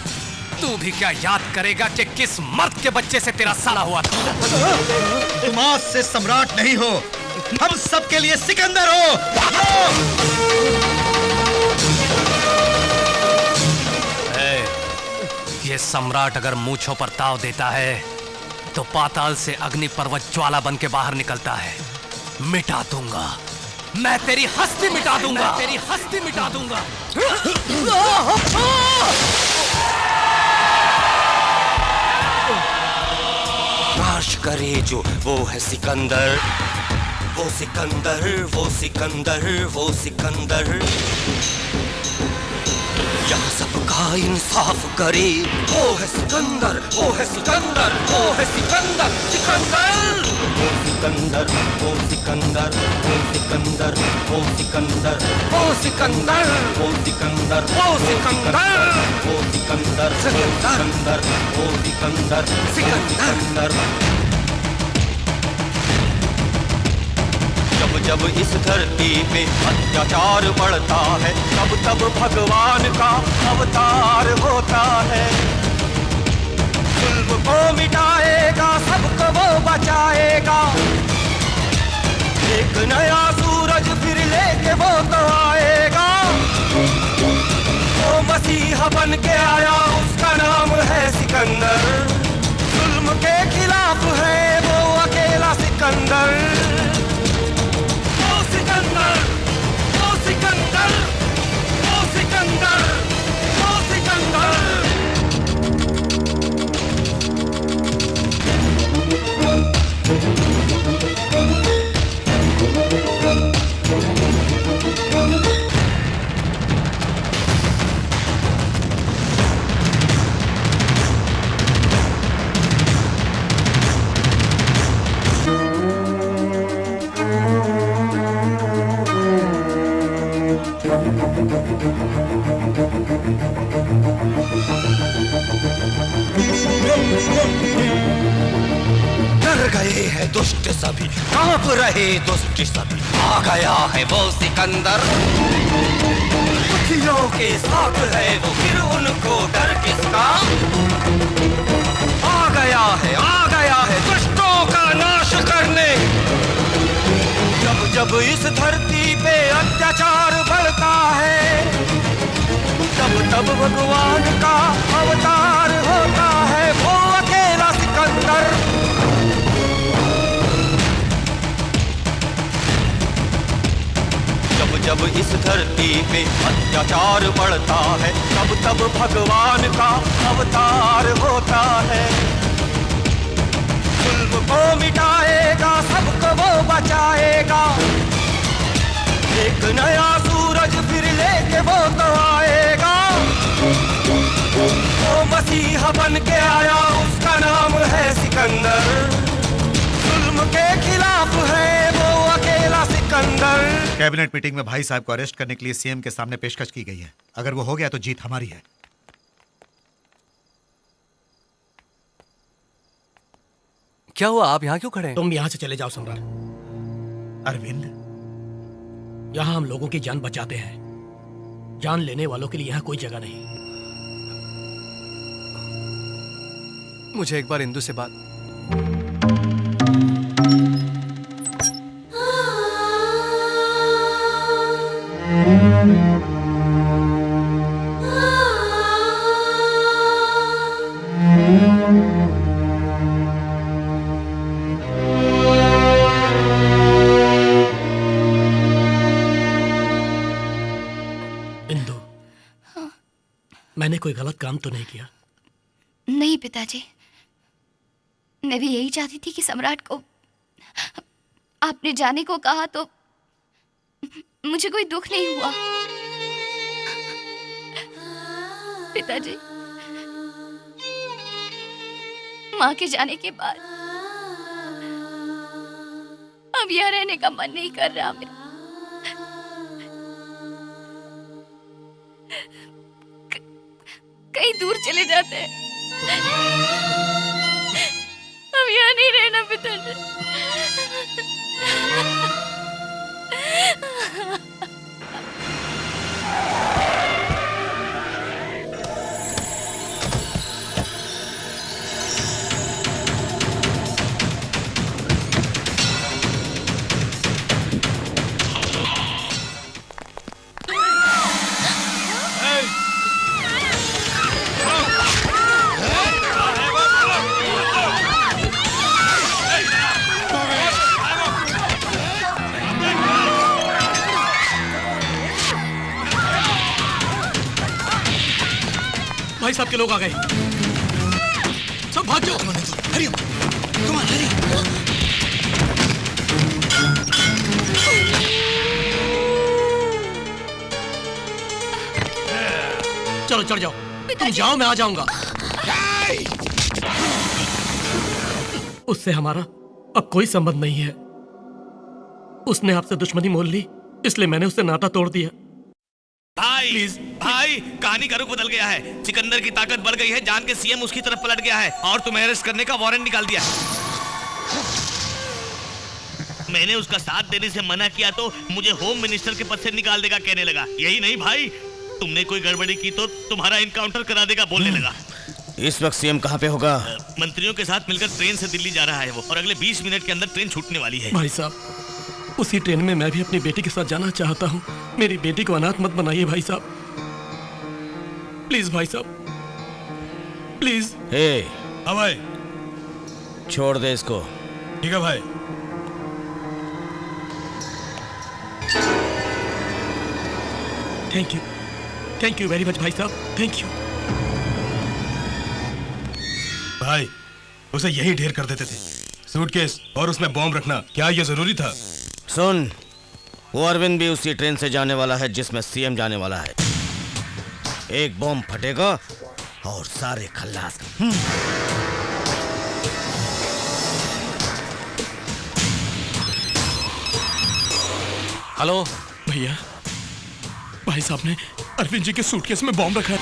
तू भी क्या याद करेगा कि किस मर्द के बच्चे से तेरा साला हुआ था? तुम आज से सम्राट नहीं हो, हम सबके लिए सिकंदर हो। ये सम्राट अगर मूंछों पर ताव देता है तो पाताल से अग्नि पर्वत ज्वाला बन के बाहर निकलता है। मिटा दूंगा मैं, तेरी हस्ती मिटा दूंगा, तेरी हस्ती मिटा दूंगा। नाश करे जो वो है सिकंदर, वो सिकंदर, वो सिकंदर, वो सिकंदर। यहाँ सबका इंसाफ करे, वो है सिकंदर, वो है सिकंदर, वो है सिकंदर, सिकंदर। वो सिकंदर, वो सिकंदर, वो सिकंदर, वो सिकंदर, वो सिकंदर, वो सिकंदर, वो सिकंदर, वो सिकंदर, सिकंदर, वो सिकंदर, सिकंदर। जब जब इस धरती पे अत्याचार बढ़ता है, तब तब भगवान का अवतार होता है। जुल्म को मिटाएगा, सबको वो बचाएगा। एक नया सूरज फिर लेके वो तो आएगा। वो मसीहा बन के आया, उसका नाम है सिकंदर। जुल्म के खिलाफ है वो अकेला सिकंदर। सिकंदर, वो सिकंदर, वो सिकंदर, वो सिकंदर। डर गए हैं दुष्ट सभी, कांप रहे दुष्ट सभी। आ गया है वो सिकंदर, दुखियों के साथ है वो, फिर उनको डर किसका? आ गया है, आ गया है दुष्टों का नाश करने। जब जब इस धरती पे अत्याचार बढ़ता है, तब तब भगवान का अवतार होता है वो अकेला सिकंदर। जब जब इस धरती पे अत्याचार बढ़ता है, तब तब भगवान का अवतार होता है। जुल्म को मिटाएगा, सबको वो बचाएगा। एक नया सूरज फिर लेके वो तो आएगा। वो मसीहा बन के आया, उसका नाम है सिकंदर। जुल्म के खिलाफ है वो अकेला सिकंदर। कैबिनेट मीटिंग में भाई साहब को अरेस्ट करने के लिए सीएम के सामने पेशकश की गई है। अगर वो हो गया तो जीत हमारी है। क्या हुआ, आप यहाँ क्यों खड़े हैं? तुम यहाँ से चले जाओ सम्राट। अरविंद, यहाँ हम लोगों की जान बचाते हैं, जान लेने वालों के लिए यहाँ कोई जगह नहीं। मुझे एक बार इंदु से बात। इंदु, मैंने कोई गलत काम तो नहीं किया? नहीं पिताजी, मैं भी यही चाहती थी कि सम्राट को आपने जाने को कहा तो मुझे कोई दुख नहीं हुआ। पिताजी, माँ के जाने के बाद अब यहाँ रहने का मन नहीं कर रहा मेरा। कहीं दूर चले जाते हैं, अब यहाँ नहीं रहना पिताजी। भाई साहब के लोग आ गए, सब भाग जाओ। हरी चलो चढ़ जाओ, तुम जाओ मैं आ जाऊंगा। उससे हमारा अब कोई संबंध नहीं है। उसने आपसे दुश्मनी मोल ली, इसलिए मैंने उससे नाता तोड़ दिया। भाई भाई, कहानी का रुख बदल गया है। सिकंदर की ताकत बढ़ गई है, जान के सीएम उसकी तरफ पलट गया है और तुम्हें अरेस्ट करने का वारंट निकाल दिया। मैंने उसका साथ देने से मना किया तो मुझे होम मिनिस्टर के पद से निकाल देगा कहने लगा। यही नहीं भाई, तुमने कोई गड़बड़ी की तो तुम्हारा इनकाउंटर करा देगा बोलने लगा। इस वक्त सीएम कहाँ पे होगा? मंत्रियों के साथ मिलकर ट्रेन से दिल्ली जा रहा है वो, और अगले 20 मिनट के अंदर ट्रेन छूटने वाली है। भाई साहब, उसी ट्रेन में मैं भी अपनी बेटी के साथ जाना चाहता हूँ। मेरी बेटी को अनाथ मत बनाइए भाई साहब, प्लीज भाई साहब, प्लीज। हाँ भाई, छोड़ दे इसको। ठीक है भाई। थैंक यू वेरी मच भाई साहब, थैंक यू। भाई, उसे यही ढेर कर देते थे, सूटकेस और उसमें बॉम्ब रखना क्या ये जरूरी था? सुन, वो अरविंद भी उसी ट्रेन से जाने वाला है जिसमें सीएम जाने वाला है। एक बॉम्ब फटेगा और सारे खल्लास। हेलो भैया, भाई साहब ने अरविंद जी के सूटकेस में बॉम्ब रखा है।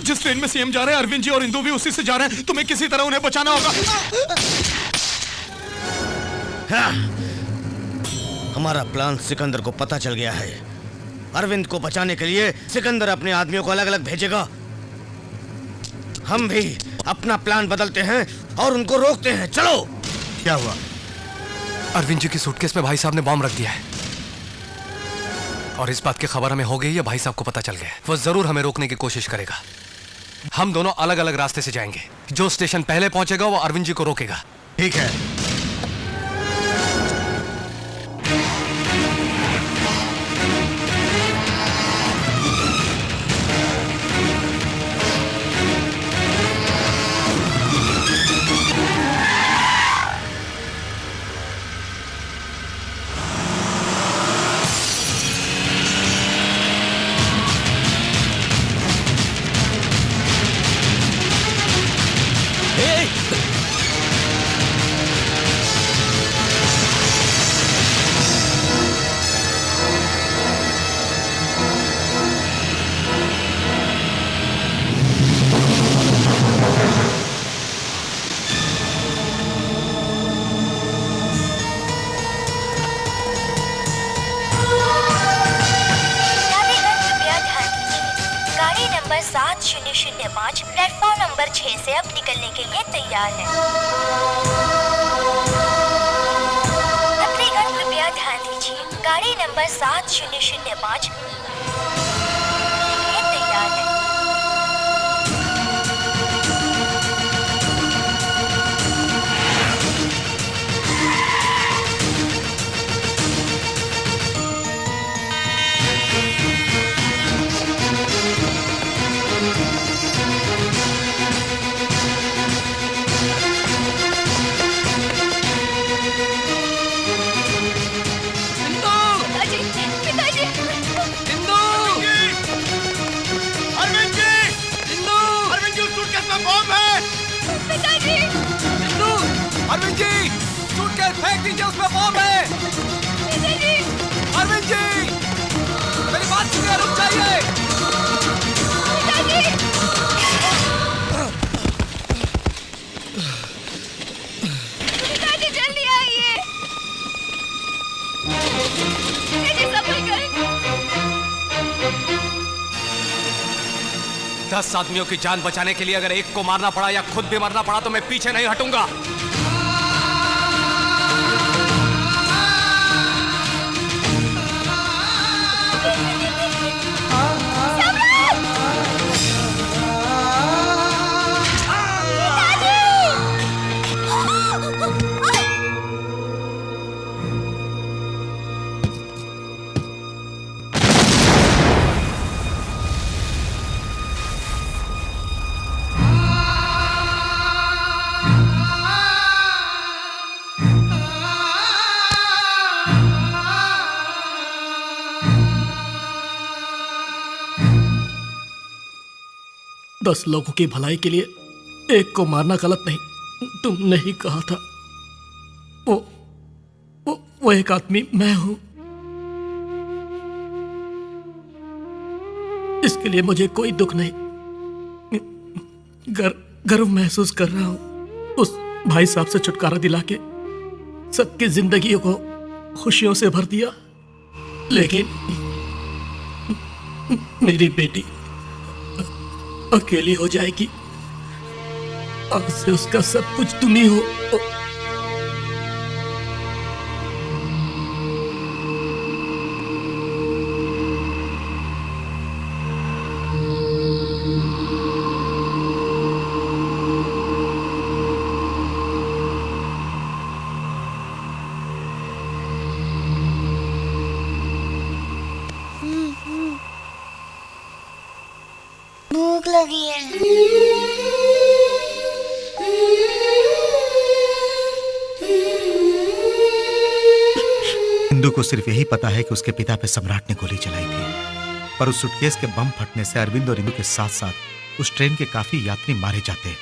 जिस ट्रेन में सीएम जा रहे हैं, अरविंद जी और इंदु भी उसी से जा रहे हैं। तुम्हें किसी तरह उन्हें बचाना होगा। हमारा प्लान सिकंदर को पता चल गया है। अरविंद को बचाने के लिए सिकंदर अपने आदमियों को अलग अलग भेजेगा। हम भी अपना प्लान बदलते हैं और उनको रोकते हैं। चलो। क्या हुआ? अरविंद जी की सूटकेस में भाई साहब ने बॉम्ब रख दिया है और इस बात की खबर हमें हो गई है, भाई साहब को पता चल गया है। वो जरूर हमें रोकने की कोशिश करेगा। हम दोनों अलग अलग रास्ते से जाएंगे। जो स्टेशन पहले पहुंचेगा वो अरविंद जी को रोकेगा। ठीक है। नंबर 7005 प्लेटफॉर्म नंबर 6 से अब निकलने के लिए तैयार है। यात्रीगण कृपया ध्यान दीजिए, गाड़ी नंबर 7005 ये तैयार है। अरविंद जी, सूटकेस फेंक दीजिए, उसमें बॉम्ब है। अरविंद जी, मेरी बात सुनिए, रुक जाइए। पिताजी जल्दी आइए। पिताजी संभल कर। 10 आदमियों की जान बचाने के लिए अगर एक को मारना पड़ा या खुद भी मरना पड़ा तो मैं पीछे नहीं हटूंगा। दस लोगों की भलाई के लिए एक को मारना गलत नहीं। तुमने ही कहा था। वो एक आदमी मैं हूं। इसके लिए मुझे कोई दुख नहीं। गर्व महसूस कर रहा हूं उस भाई साहब से छुटकारा दिला के सबकी जिंदगियों को खुशियों से भर दिया। लेकिन मेरी बेटी अकेली हो जाएगी। आज से उसका सब कुछ तुम ही हो। भूख लगी है। इंदु को सिर्फ यही पता है कि उसके पिता पे सम्राट ने गोली चलाई थी, पर उस सूटकेस के बम फटने से अरविंद और इंदु के साथ साथ उस ट्रेन के काफी यात्री मारे जाते,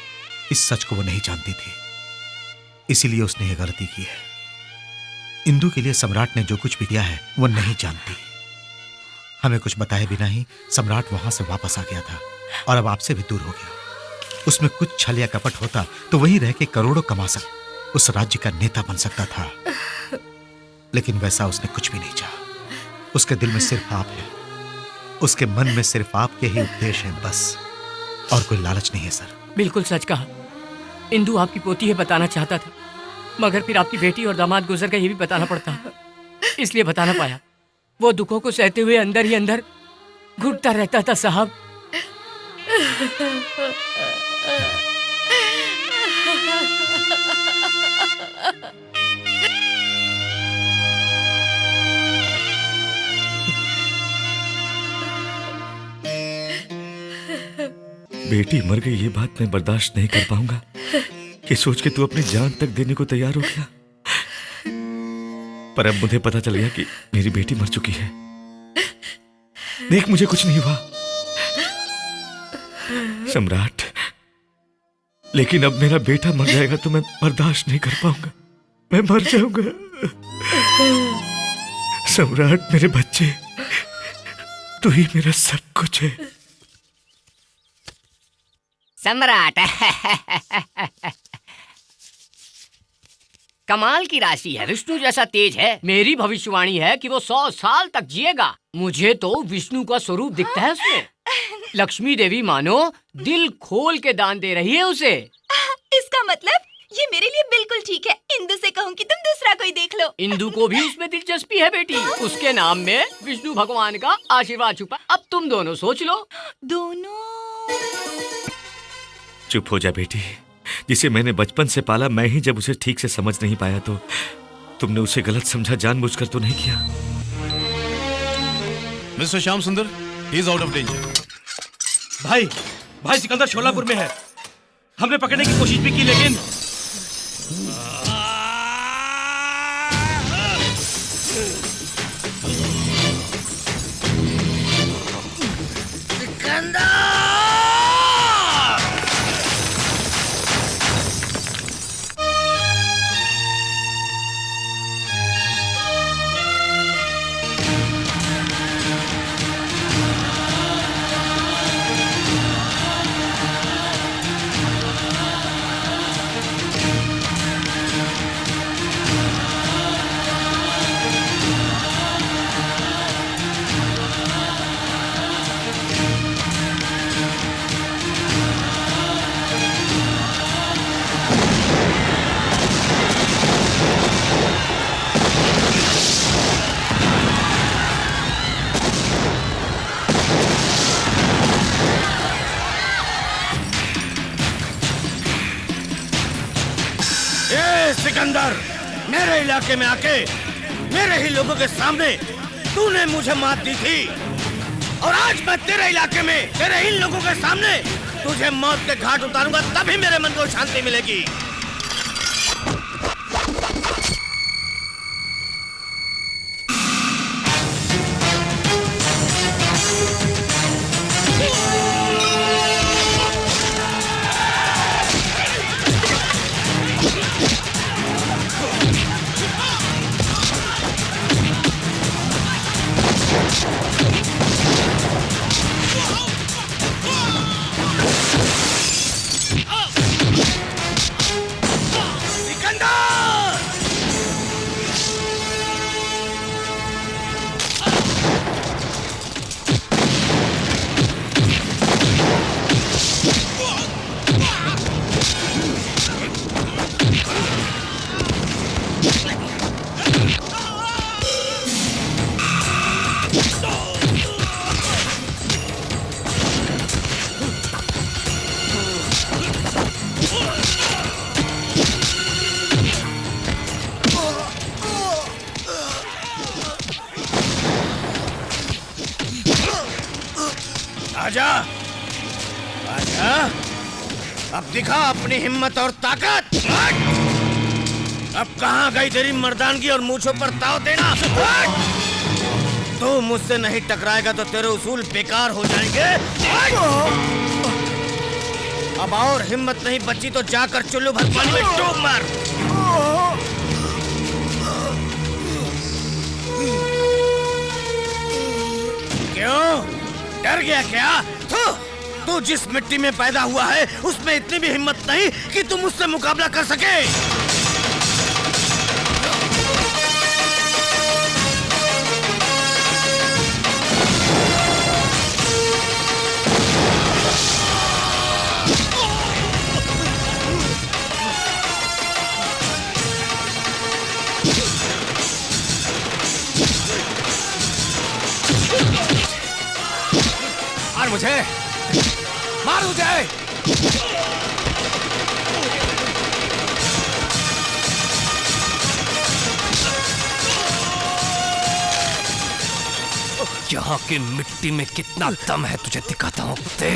इस सच को वो नहीं जानती थी। इसीलिए उसने ये गलती की है। इंदु के लिए सम्राट ने जो कुछ भी किया है वो नहीं जानती। हमें कुछ बताए बिना ही सम्राट वहां से वापस आ गया था और अब आपसे भी दूर हो गया। उसमें कुछ छल या कपट होता तो वहीं रह के करोड़ों कमा सकता, उस राज्य का नेता बन सकता था। लेकिन वैसा उसने कुछ भी नहीं चाहा। उसके दिल में सिर्फ आप है, उसके मन में सिर्फ आपके ही उपदेश हैं बस, और कोई लालच नहीं है सर। बिल्कुल सच कहा। इंदु आपकी पोती है बताना चाहता था, मगर फिर आपकी बेटी और दामाद गुजर गए ये भी बताना पड़ता, इसलिए बता ना पाया। वो दुखों को सहते हुए अंदर ही अंदर घुटता रहता था साहब। बेटी मर गई ये बात मैं बर्दाश्त नहीं कर पाऊंगा। ये सोच के तू अपनी जान तक देने को तैयार हो गया, पर अब मुझे पता चल गया कि मेरी बेटी मर चुकी है। देख मुझे कुछ नहीं हुआ सम्राट, लेकिन अब मेरा बेटा मर जाएगा तो मैं बर्दाश्त नहीं कर पाऊंगा, मैं मर जाऊंगा। सम्राट मेरे बच्चे, तू ही मेरा सब कुछ है। सम्राट कमाल की राशि है, विष्णु जैसा तेज है। मेरी भविष्यवाणी है कि वो 100 साल तक जिएगा। मुझे तो विष्णु का स्वरूप दिखता है उसमें। लक्ष्मी देवी मानो दिल खोल के दान दे रही है उसे। इसका मतलब ये मेरे लिए बिल्कुल ठीक है। इंदु से कहूँ कि तुम दूसरा कोई देख लो। इंदु को भी उसमें दिलचस्पी है बेटी, उसके नाम में विष्णु भगवान का आशीर्वाद छुपा। अब तुम दोनों सोच लो। दोनों? चुप हो जा बेटी, जिसे मैंने बचपन से पाला, मैं ही जब उसे ठीक से समझ नहीं पाया तो तुमने उसे गलत समझा, जानबूझकर तो नहीं किया। मिस्टर श्याम सुंदर, he is out of danger. भाई सिकंदर शोलापुर में है। हमने पकड़ने की कोशिश भी की लेकिन सिकंदर, मेरे इलाके में आके मेरे ही लोगों के सामने तूने मुझे मात दी थी, और आज मैं तेरे इलाके में तेरे इन लोगों के सामने तुझे मौत के घाट उतारूंगा, तभी मेरे मन को शांति मिलेगी। आजा, आजा, अब दिखा अपनी हिम्मत और ताकत। अब कहाँ गई तेरी मर्दानगी और मूंछों पर ताव देना? तू मुझसे नहीं टकराएगा तो तेरे उसूल बेकार हो जाएंगे। अब और हिम्मत नहीं बची तो जाकर चुल्लू भर पानी में डूब मर। क्यों डर गया क्या? तू जिस मिट्टी में पैदा हुआ है उसमें इतनी भी हिम्मत नहीं कि तुम मुझसे मुकाबला कर सके। मुझे, मार मुझे। यहाँ की मिट्टी में कितना दम है तुझे दिखाता हूँ कुत्ते।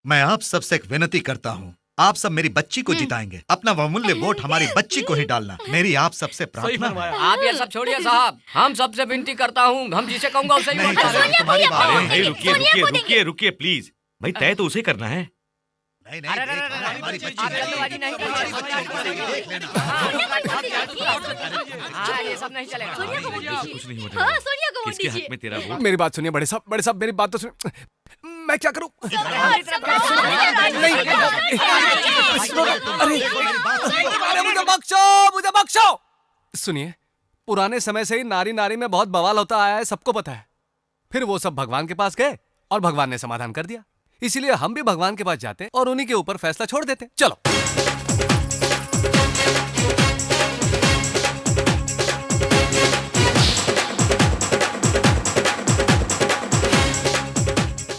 मैं आप सबसे एक विनती करता हूँ, आप सब मेरी बच्ची को जिताएंगे। अपना बहुमूल्य वोट हमारी बच्ची को ही डालना, मेरी आप सबसे प्रार्थना है। आप ये सब छोड़िए साहब, हम सबसे विनती करता हूँ, हम जिसे कहूँगा उसे ही वोट डालें। तुम्हारी बात है। भाई रुकिए रुकिए रुकिए रुकिए प्लीज, भाई तय तो उसे करना है। नहीं नहीं, हमारी बच्ची ये सब नहीं चलेगा। कुछ नहीं हो हाँ, सोनिया को वोट किसके दीजिए। हक में तेरा वोट? मेरी बात सुनिए बड़े साहब मेरी बात तो सुनिए। मैं क्या करूं? अरे मुझे बख्शो। सुनिए, पुराने समय से ही नारी नारी में बहुत बवाल होता आया है, सबको पता है। फिर वो सब भगवान के पास गए और भगवान ने समाधान कर दिया। इसीलिए हम भी भगवान के पास जाते और उन्हीं के ऊपर फैसला छोड़ देते। चलो।